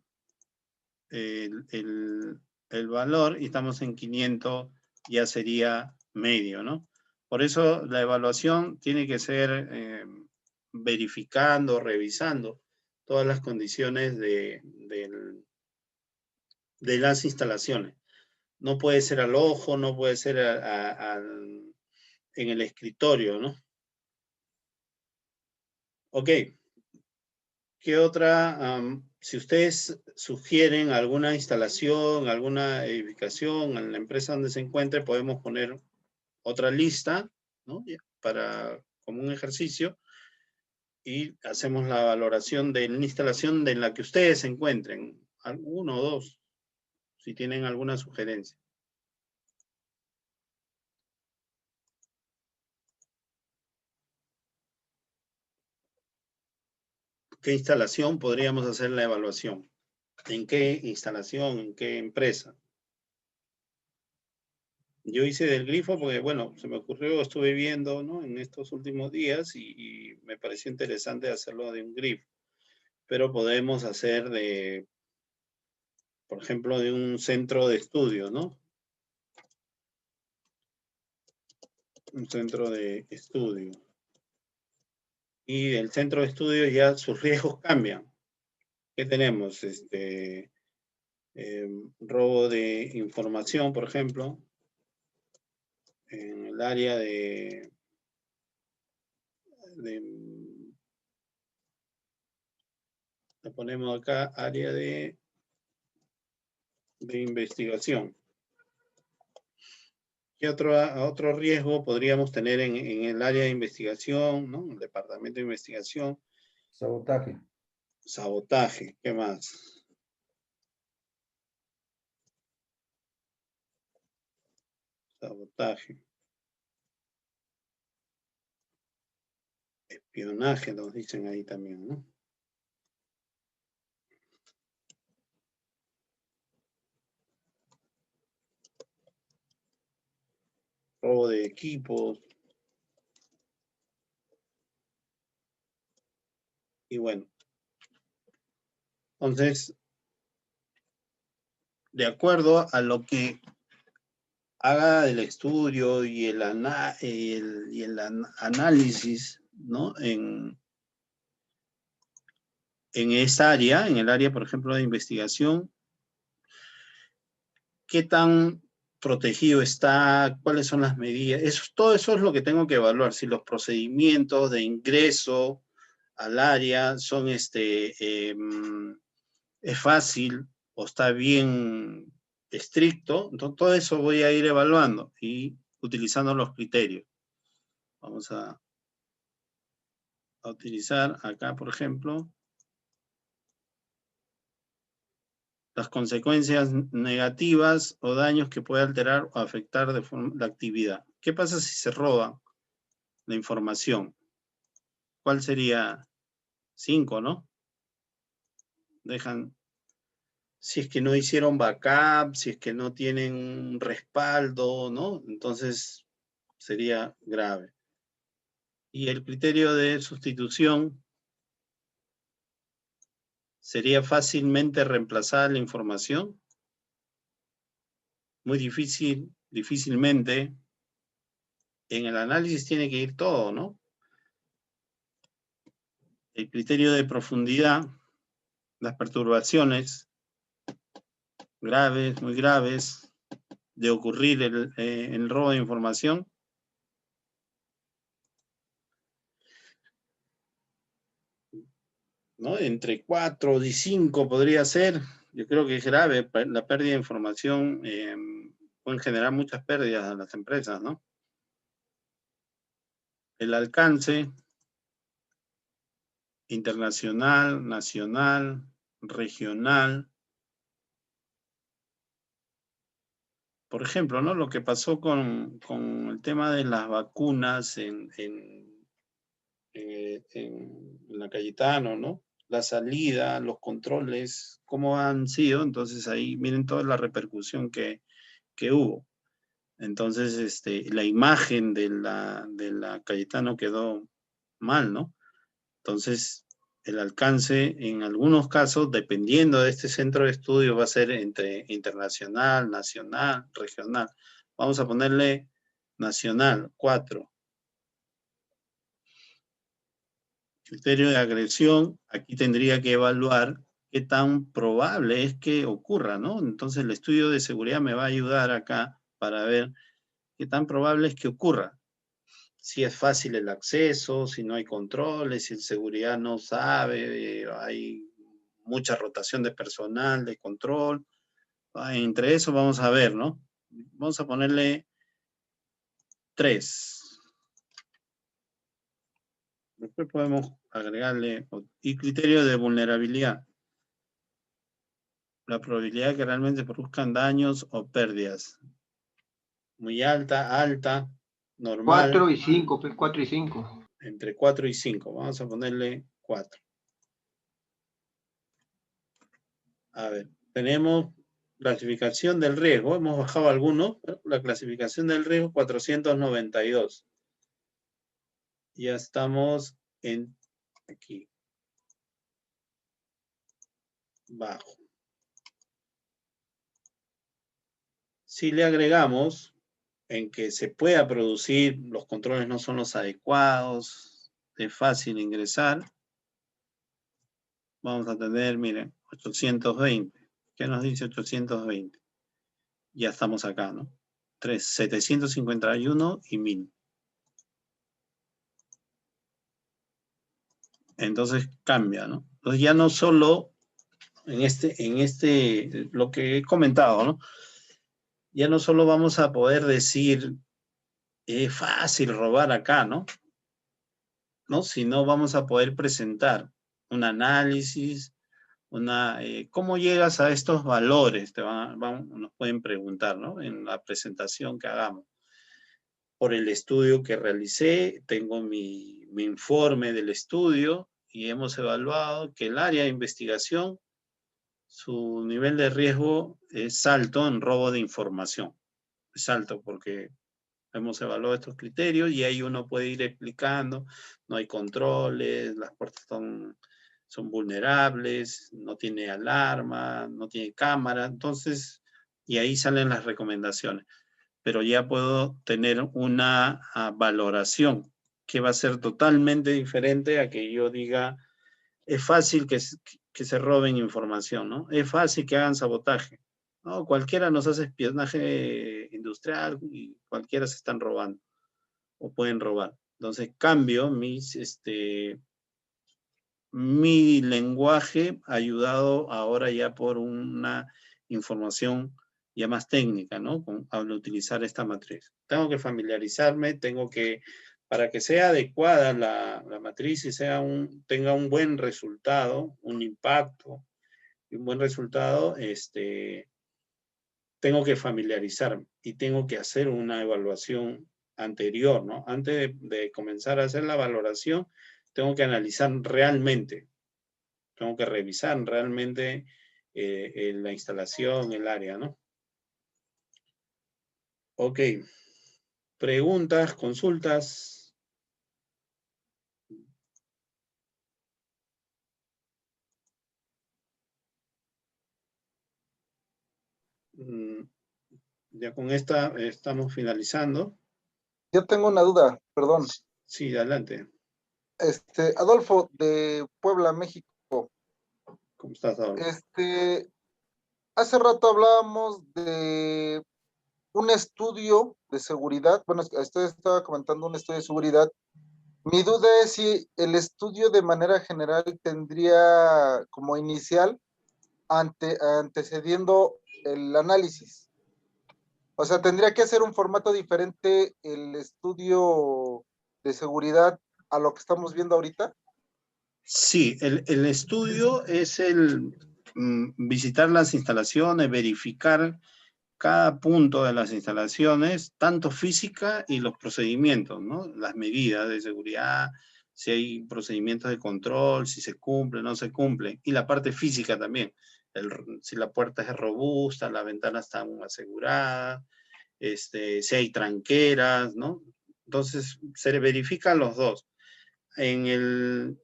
el valor y estamos en 500, ya sería medio, ¿no? Por eso la evaluación tiene que ser verificando, revisando todas las condiciones de las instalaciones. No puede ser al ojo, no puede ser en el escritorio, ¿no? Ok. ¿Qué otra Si ustedes sugieren alguna instalación, alguna edificación en la empresa donde se encuentre, podemos poner otra lista, ¿no? Como un ejercicio, y hacemos la valoración de la instalación en la que ustedes se encuentren, uno o dos, si tienen alguna sugerencia. ¿Qué instalación podríamos hacer la evaluación? ¿En qué instalación? ¿En qué empresa? Yo hice del grifo porque, bueno, se me ocurrió, estuve viendo, ¿no? En estos últimos días y me pareció interesante hacerlo de un grifo. Pero podemos hacer de, por ejemplo, de un centro de estudio, ¿no? Un centro de estudio. Y el centro de estudio ya sus riesgos cambian. ¿Qué tenemos? Robo de información, por ejemplo, en el área le ponemos acá área de investigación. ¿Qué otro riesgo podríamos tener en el área de investigación, ¿no? El departamento de investigación? Sabotaje. Sabotaje, ¿qué más? Sabotaje. Espionaje, nos dicen ahí también, ¿no? Robo de equipos. Y bueno. Entonces, de acuerdo a lo que haga el estudio y el análisis, ¿no? En esa área, en el área, por ejemplo, de investigación, ¿qué tan protegido está? ¿Cuáles son las medidas? Todo eso es lo que tengo que evaluar, si los procedimientos de ingreso al área son es fácil o está bien estricto. Entonces, todo eso voy a ir evaluando y utilizando los criterios. Vamos a utilizar acá, por ejemplo, las consecuencias negativas o daños que puede alterar o afectar de forma la actividad. ¿Qué pasa si se roba la información? ¿Cuál sería? 5, ¿no? Dejan, si es que no hicieron backup, si es que no tienen un respaldo, ¿no? Entonces sería grave. Y el criterio de sustitución sería fácilmente reemplazar la información. Muy difícilmente. En el análisis tiene que ir todo, ¿no? El criterio de profundidad, las perturbaciones graves, muy graves, de ocurrir el robo de información. ¿No? Entre 4 y 5 podría ser. Yo creo que es grave la pérdida de información. Pueden generar muchas pérdidas a las empresas, ¿no? El alcance internacional, nacional, regional. Por ejemplo, ¿no? Lo que pasó con el tema de las vacunas en la Cayetano, ¿no? La salida, los controles, cómo han sido. Entonces ahí miren toda la repercusión que hubo. Entonces, la imagen de la Cayetano quedó mal, ¿no? Entonces, el alcance en algunos casos, dependiendo de este centro de estudio, va a ser entre internacional, nacional, regional. Vamos a ponerle nacional, 4. Criterio de agresión, aquí tendría que evaluar qué tan probable es que ocurra, ¿no? Entonces, el estudio de seguridad me va a ayudar acá para ver qué tan probable es que ocurra. Si es fácil el acceso, si no hay controles, si el seguridad no sabe, hay mucha rotación de personal, de control. Entre eso vamos a ver, ¿no? Vamos a ponerle 3. Después podemos agregarle, y criterio de vulnerabilidad. La probabilidad que realmente produzcan daños o pérdidas. Muy alta, alta, normal. 4 y 5, 4 y 5. Entre 4 y 5. Vamos a ponerle 4. A ver, tenemos clasificación del riesgo. Hemos bajado algunos. La clasificación del riesgo 492. Ya estamos en aquí. Bajo. Si le agregamos en que se pueda producir, los controles no son los adecuados, es fácil ingresar, vamos a tener, miren, 820. ¿Qué nos dice 820? Ya estamos acá, ¿no? 751 y 1000. Entonces cambia, ¿no? Entonces ya no solo lo que he comentado, ¿no? Ya no solo vamos a poder decir, es fácil robar acá, ¿no? ¿No? Sino vamos a poder presentar un análisis, ¿cómo llegas a estos valores? Nos pueden preguntar, ¿no? En la presentación que hagamos. Por el estudio que realicé, tengo mi informe del estudio y hemos evaluado que el área de investigación, su nivel de riesgo es alto en robo de información. Es alto porque hemos evaluado estos criterios y ahí uno puede ir explicando, no hay controles, las puertas son vulnerables, no tiene alarma, no tiene cámara, entonces, y ahí salen las recomendaciones. Pero ya puedo tener una valoración que va a ser totalmente diferente a que yo diga, es fácil que se roben información, ¿no? Es fácil que hagan sabotaje, ¿no? Cualquiera nos hace espionaje industrial y cualquiera se están robando o pueden robar. Entonces cambio mi lenguaje ayudado ahora ya por una información ya más técnica, ¿no? Al utilizar esta matriz. Tengo que familiarizarme, para que sea adecuada la matriz y tenga un buen resultado, un impacto y un buen resultado, tengo que familiarizarme y tengo que hacer una evaluación anterior, ¿no? Antes de comenzar a hacer la valoración, tengo que analizar realmente, tengo que revisar realmente la instalación, el área, ¿no? Ok. Preguntas, consultas. Ya con esta estamos finalizando. Yo tengo una duda, perdón. Sí, adelante. Adolfo, de Puebla, México. ¿Cómo estás, Adolfo? Hace rato hablábamos de un estudio de seguridad. Bueno, usted estaba comentando un estudio de seguridad. Mi duda es si el estudio de manera general tendría como inicial antecediendo el análisis. O sea, tendría que ser un formato diferente el estudio de seguridad a lo que estamos viendo ahorita. Sí, el estudio es visitar las instalaciones, verificar cada punto de las instalaciones, tanto física y los procedimientos, ¿no? Las medidas de seguridad, si hay procedimientos de control, si se cumple, no se cumple, y la parte física también, si la puerta es robusta, la ventana está asegurada, si hay tranqueras, ¿no? Entonces, se verifican los dos. En el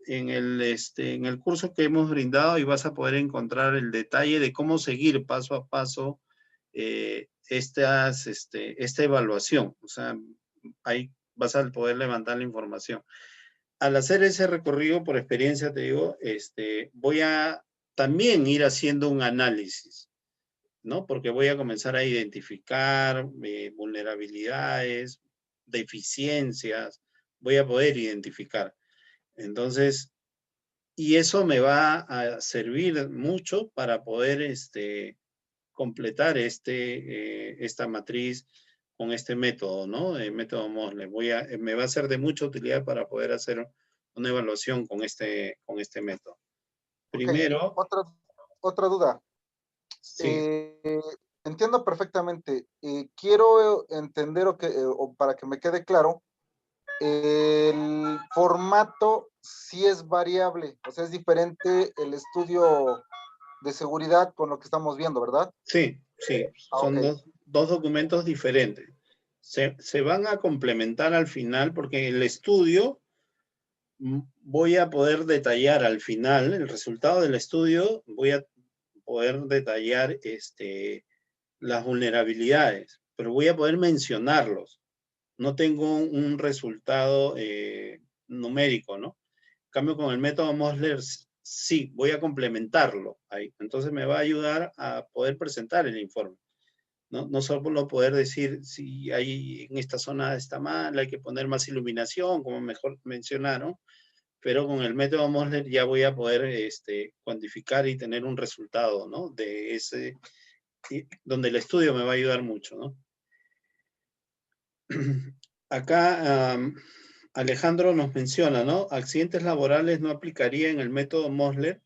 curso que hemos brindado y vas a poder encontrar el detalle de cómo seguir paso a paso esta evaluación. O sea, ahí vas a poder levantar la información. Al hacer ese recorrido, por experiencia te digo, voy a también ir haciendo un análisis, ¿no? Porque voy a comenzar a identificar vulnerabilidades, deficiencias, voy a poder identificar. Entonces, Y eso me va a servir mucho para poder completar esta matriz con este método, ¿no? El método Mosley. Me va a ser de mucha utilidad para poder hacer una evaluación con este método. Primero. Okay. Otra duda. Sí. Entiendo perfectamente. Quiero entender o para que me quede claro, el formato sí es variable, o sea, es diferente el estudio de seguridad con lo que estamos viendo, ¿verdad? Sí, son Okay. dos documentos diferentes. Se van a complementar al final porque el estudio voy a poder detallar al final, el resultado del estudio, voy a poder detallar las vulnerabilidades, pero voy a poder mencionarlos. No tengo un resultado numérico, ¿no? En cambio, con el método Mosler, sí, voy a complementarlo ahí. Entonces me va a ayudar a poder presentar el informe. No solo poder decir si hay en esta zona está mal, hay que poner más iluminación, como mejor mencionaron, pero con el método Mosler ya voy a poder cuantificar y tener un resultado, ¿no? De ese, donde el estudio me va a ayudar mucho, ¿no? Acá Alejandro nos menciona, ¿no? Accidentes laborales no aplicaría en el método Mosler.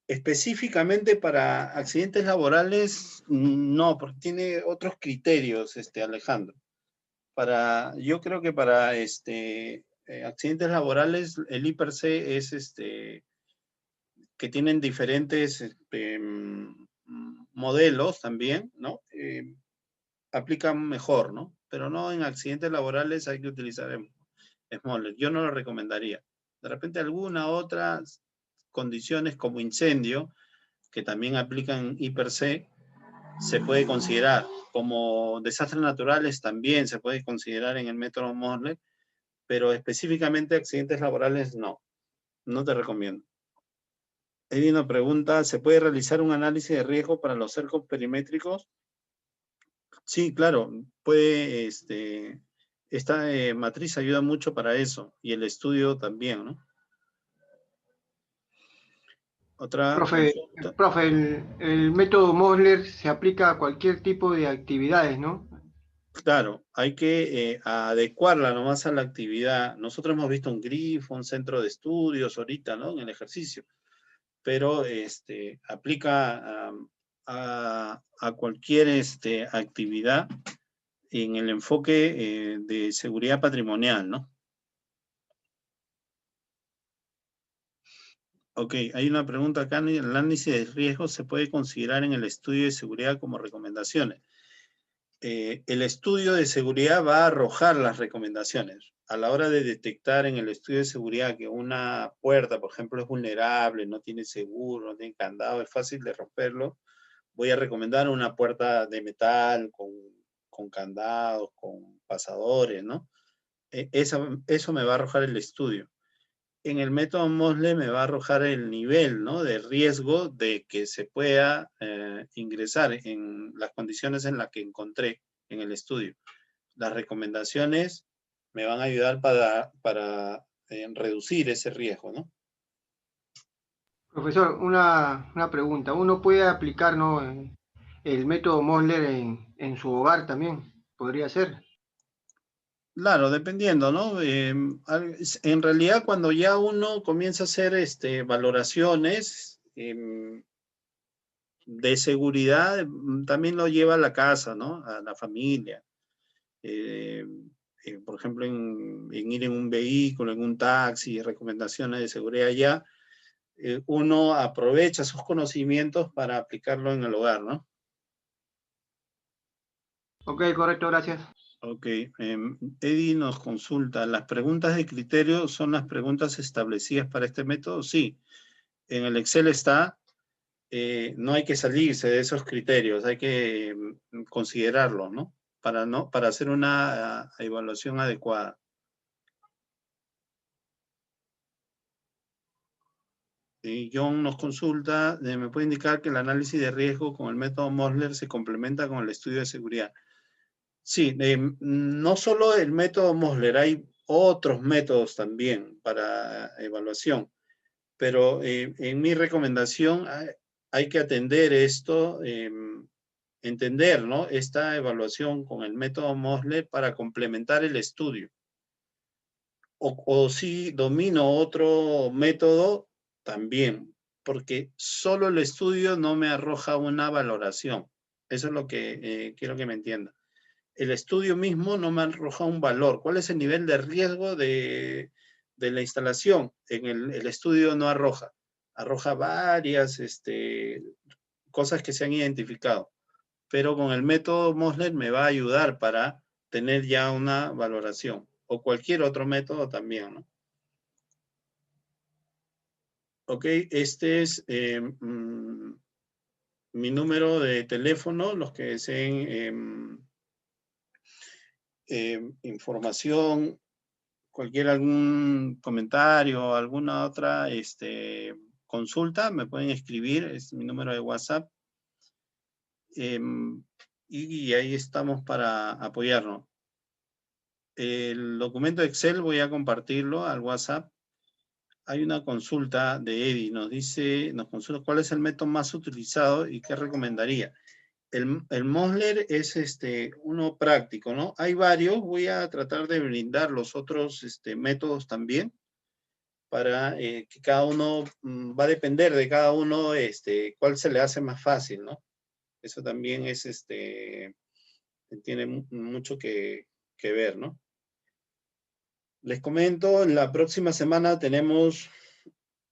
Específicamente para accidentes laborales, no, porque tiene otros criterios, Alejandro. Yo creo que para accidentes laborales, el IPRC es que tienen diferentes modelos también, ¿no? Aplican mejor, ¿no? Pero no en accidentes laborales hay que utilizar Smoller. Yo no lo recomendaría. De repente alguna otra condiciones como incendio, que también aplican IPRC, se puede considerar. Como desastres naturales también se puede considerar en el método Mosler, pero específicamente accidentes laborales no. No te recomiendo. Hay una pregunta, ¿se puede realizar un análisis de riesgo para los cercos perimétricos? Sí, claro, puede, esta matriz ayuda mucho para eso, y el estudio también, ¿no? Otra Profe, consulta. el método Mosler se aplica a cualquier tipo de actividades, ¿no? Claro, hay que adecuarla nomás a la actividad. Nosotros hemos visto un grifo, un centro de estudios ahorita, ¿no? En el ejercicio, pero aplica a cualquier actividad en el enfoque de seguridad patrimonial, ¿no? Ok, hay una pregunta acá. ¿El análisis de riesgo se puede considerar en el estudio de seguridad como recomendaciones? El estudio de seguridad va a arrojar las recomendaciones. A la hora de detectar en el estudio de seguridad que una puerta, por ejemplo, es vulnerable, no tiene seguro, no tiene candado, es fácil de romperlo, voy a recomendar una puerta de metal con candados, con pasadores, ¿no? Eso me va a arrojar el estudio. En el método Mosler me va a arrojar el nivel, ¿no? De riesgo de que se pueda ingresar en las condiciones en las que encontré en el estudio. Las recomendaciones me van a ayudar para reducir ese riesgo, ¿no? Profesor, una pregunta. ¿Uno puede aplicar, ¿no, el método Mosler en su hogar también? ¿Podría ser? Claro, dependiendo, ¿no? En realidad, cuando ya uno comienza a hacer valoraciones de seguridad, también lo lleva a la casa, ¿no? A la familia. Por ejemplo, en ir en un vehículo, en un taxi, recomendaciones de seguridad ya, uno aprovecha sus conocimientos para aplicarlo en el hogar, ¿no? Ok, correcto, gracias. Ok, Eddie nos consulta, ¿las preguntas de criterio son las preguntas establecidas para este método? Sí, en el Excel está, no hay que salirse de esos criterios, hay que considerarlos, ¿no? Para hacer una evaluación adecuada. John nos consulta, ¿me puede indicar que el análisis de riesgo con el método Mosler se complementa con el estudio de seguridad? Sí, no solo el método Mosler, hay otros métodos también para evaluación. Pero en mi recomendación hay que atender esto, entender, ¿no?, esta evaluación con el método Mosler para complementar el estudio. O si domino otro método, también, porque solo el estudio no me arroja una valoración. Eso es lo que quiero que me entienda. El estudio mismo no me arroja un valor. ¿Cuál es el nivel de riesgo de la instalación? En el estudio no arroja. Arroja varias cosas que se han identificado. Pero con el método Mosler me va a ayudar para tener ya una valoración. O cualquier otro método también, ¿no? Ok, este es mi número de teléfono. Los que deseen información, algún comentario, alguna otra consulta, me pueden escribir. Es mi número de WhatsApp. Y ahí estamos para apoyarnos. El documento Excel voy a compartirlo al WhatsApp. Hay una consulta de Eddie, nos consulta cuál es el método más utilizado y qué recomendaría. El Mosler es uno práctico, ¿no? Hay varios, voy a tratar de brindar los otros métodos también, para que cada uno, va a depender de cada uno cuál se le hace más fácil, ¿no? Eso también es, tiene mucho que ver, ¿no? Les comento, la próxima semana tenemos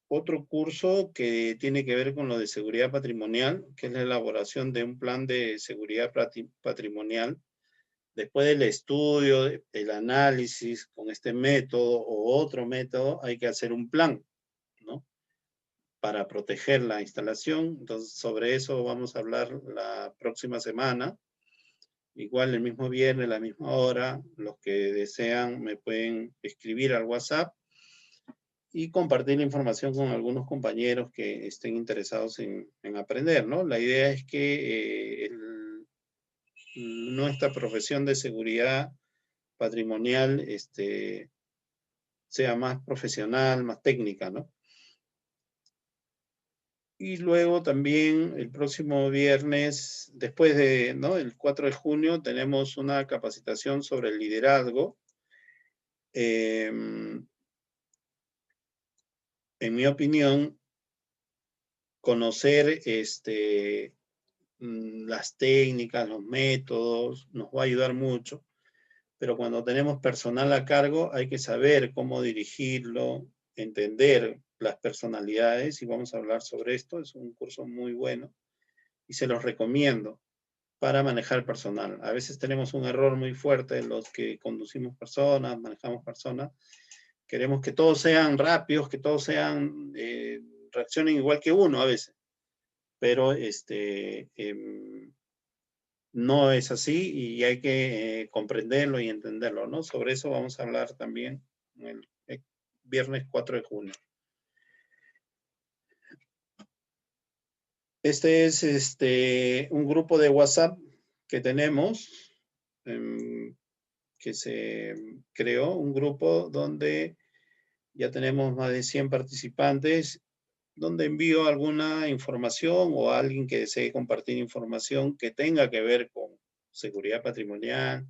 otro curso que tiene que ver con lo de seguridad patrimonial, que es la elaboración de un plan de seguridad patrimonial. Después del estudio, el análisis con este método o otro método, hay que hacer un plan, ¿no?, para proteger la instalación. Entonces, sobre eso vamos a hablar la próxima semana. Igual el mismo viernes, a la misma hora, los que desean me pueden escribir al WhatsApp y compartir la información con algunos compañeros que estén interesados en aprender, ¿no? La idea es que nuestra profesión de seguridad patrimonial sea más profesional, más técnica, ¿no? Y luego también el próximo viernes, después de, ¿no?, el 4 de junio, tenemos una capacitación sobre el liderazgo. En mi opinión, conocer las técnicas, los métodos, nos va a ayudar mucho. Pero cuando tenemos personal a cargo, hay que saber cómo dirigirlo, entender las personalidades, y vamos a hablar sobre esto. Es un curso muy bueno y se los recomiendo para manejar personal. A veces tenemos un error muy fuerte en los que conducimos personas, manejamos personas. Queremos que todos sean rápidos, que todos reaccionen igual que uno a veces. Pero no es así y hay que comprenderlo y entenderlo, ¿no? Sobre eso vamos a hablar también el viernes 4 de junio. Este es un grupo de WhatsApp que tenemos, que se creó, un grupo donde ya tenemos más de 100 participantes, donde envío alguna información o a alguien que desee compartir información que tenga que ver con seguridad patrimonial,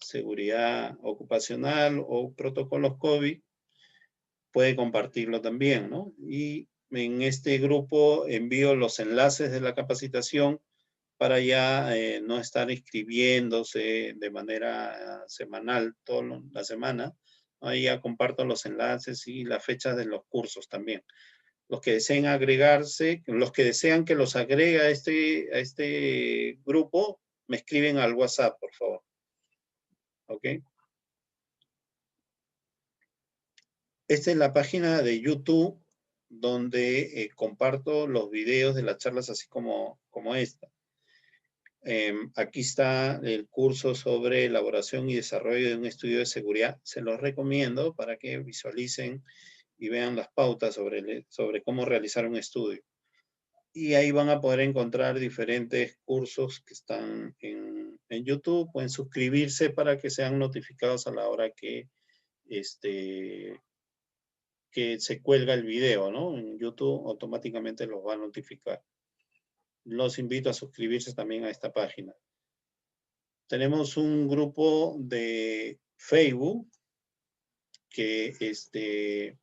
seguridad ocupacional o protocolos COVID, puede compartirlo también, ¿no? Y en este grupo envío los enlaces de la capacitación para ya no estar inscribiéndose de manera semanal toda la semana. Ahí ya comparto los enlaces y las fechas de los cursos también. Los que deseen agregarse, los que desean que los agregue a este grupo, me escriben al WhatsApp, por favor. ¿Ok? Esta es la página de YouTube donde comparto los videos de las charlas así como esta. Aquí está el curso sobre elaboración y desarrollo de un estudio de seguridad. Se los recomiendo para que visualicen y vean las pautas sobre cómo realizar un estudio. Y ahí van a poder encontrar diferentes cursos que están en YouTube. Pueden suscribirse para que sean notificados a la hora que que se cuelga el video, ¿no? En YouTube automáticamente los va a notificar. Los invito a suscribirse también a esta página. Tenemos un grupo de Facebook que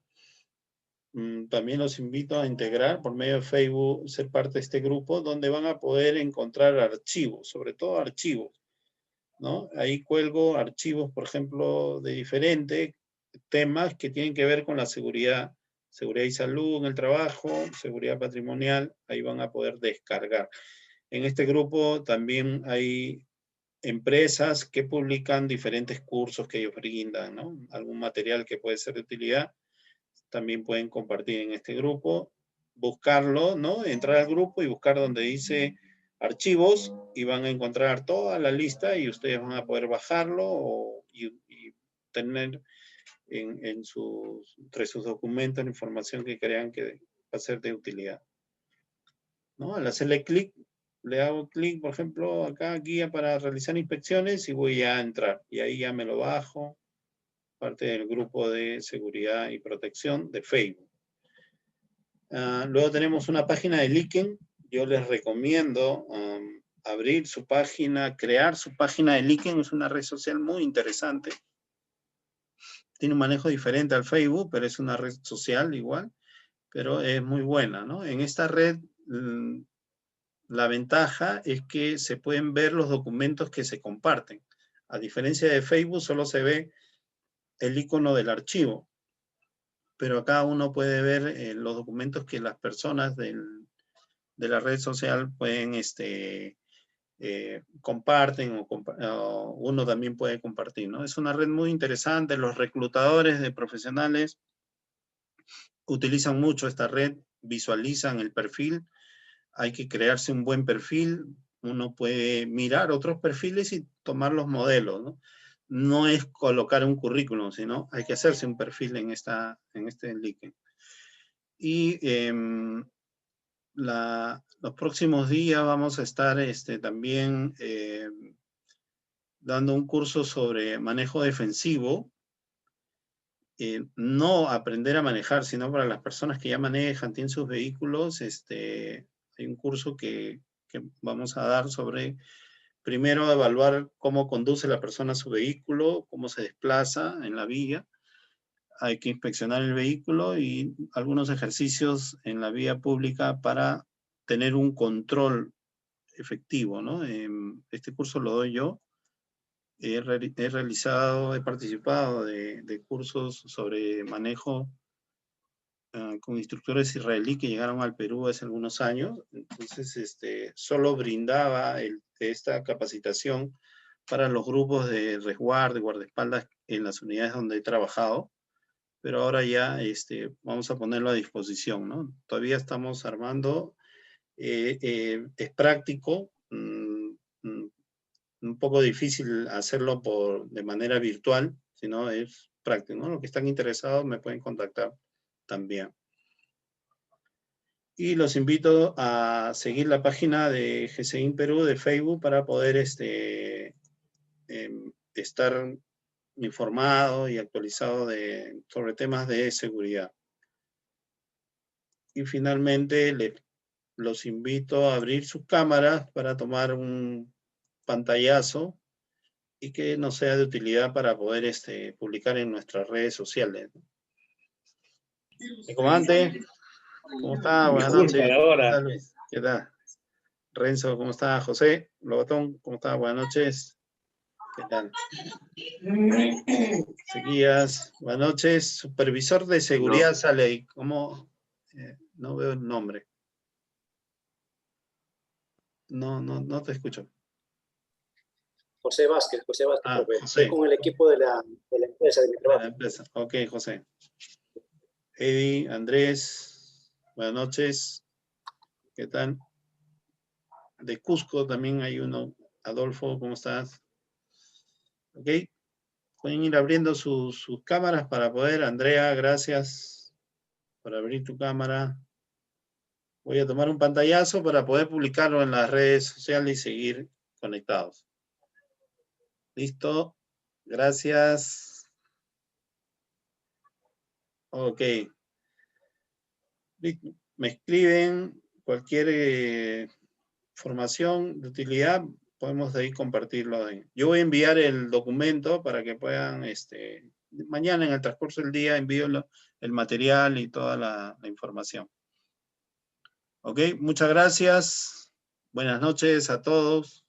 también los invito a integrar por medio de Facebook, ser parte de este grupo, donde van a poder encontrar archivos, sobre todo archivos, ¿no? Ahí cuelgo archivos, por ejemplo, de diferentes temas que tienen que ver con la seguridad y salud en el trabajo, seguridad patrimonial, ahí van a poder descargar. En este grupo también hay empresas que publican diferentes cursos que ellos brindan, ¿no? Algún material que puede ser de utilidad, también pueden compartir en este grupo, buscarlo, ¿no? Entrar al grupo y buscar donde dice archivos y van a encontrar toda la lista y ustedes van a poder bajarlo y tener entre sus documentos la información que crean que va a ser de utilidad, ¿no? Al hacerle clic, le hago clic, por ejemplo, acá, guía para realizar inspecciones y voy a entrar. Y ahí ya me lo bajo, parte del grupo de seguridad y protección de Facebook. Luego tenemos una página de Liken. Yo les recomiendo abrir su página, crear su página de Liken. Es una red social muy interesante. Tiene un manejo diferente al Facebook, pero es una red social igual, pero es muy buena, ¿no? En esta red, la ventaja es que se pueden ver los documentos que se comparten. A diferencia de Facebook, solo se ve el icono del archivo, pero acá uno puede ver los documentos que las personas de la red social pueden comparten o uno también puede compartir, ¿no? Es una red muy interesante. Los reclutadores de profesionales utilizan mucho esta red, visualizan el perfil. Hay que crearse un buen perfil. Uno puede mirar otros perfiles y tomar los modelos, ¿no? No es colocar un currículum, sino hay que hacerse un perfil en este Liken. Y los próximos días vamos a estar también dando un curso sobre manejo defensivo. No aprender a manejar, sino para las personas que ya manejan, tienen sus vehículos. Hay un curso que vamos a dar sobre, primero, evaluar cómo conduce la persona su vehículo, cómo se desplaza en la vía. Hay que inspeccionar el vehículo y algunos ejercicios en la vía pública para tener un control efectivo, ¿no? Este curso lo doy yo. He participado de cursos sobre manejo con instructores israelíes que llegaron al Perú hace algunos años. Entonces, solo brindaba esta capacitación para los grupos de resguardo y guardaespaldas en las unidades donde he trabajado, pero ahora ya vamos a ponerlo a disposición, ¿no? Todavía estamos armando, es práctico, un poco difícil hacerlo de manera virtual, sino es práctico, ¿no? Los que están interesados me pueden contactar también. Y los invito a seguir la página de GCIN Perú de Facebook para poder estar informado y actualizado sobre temas de seguridad. Y finalmente los invito a abrir sus cámaras para tomar un pantallazo y que nos sea de utilidad para poder publicar en nuestras redes sociales. Mi comandante, ¿cómo está? Buenas noches. ¿Qué tal? Renzo, ¿cómo está? José Lobatón, ¿cómo está? Buenas noches. ¿Qué tal? Seguías, buenas noches. Supervisor de seguridad sale ahí. ¿Cómo? No veo el nombre. No te escucho. José Vázquez, José. Estoy con el equipo de la empresa de mi trabajo. De la empresa. Ok, José. Eddie, Andrés, buenas noches. ¿Qué tal? De Cusco también hay uno. Adolfo, ¿cómo estás? Ok. Pueden ir abriendo sus cámaras para poder. Andrea, gracias por abrir tu cámara. Voy a tomar un pantallazo para poder publicarlo en las redes sociales y seguir conectados. Listo. Gracias. Ok. Me escriben cualquier información de utilidad, podemos de ahí compartirlo. Yo voy a enviar el documento para que puedan, mañana en el transcurso del día envío el material y toda la información. Ok, muchas gracias. Buenas noches a todos.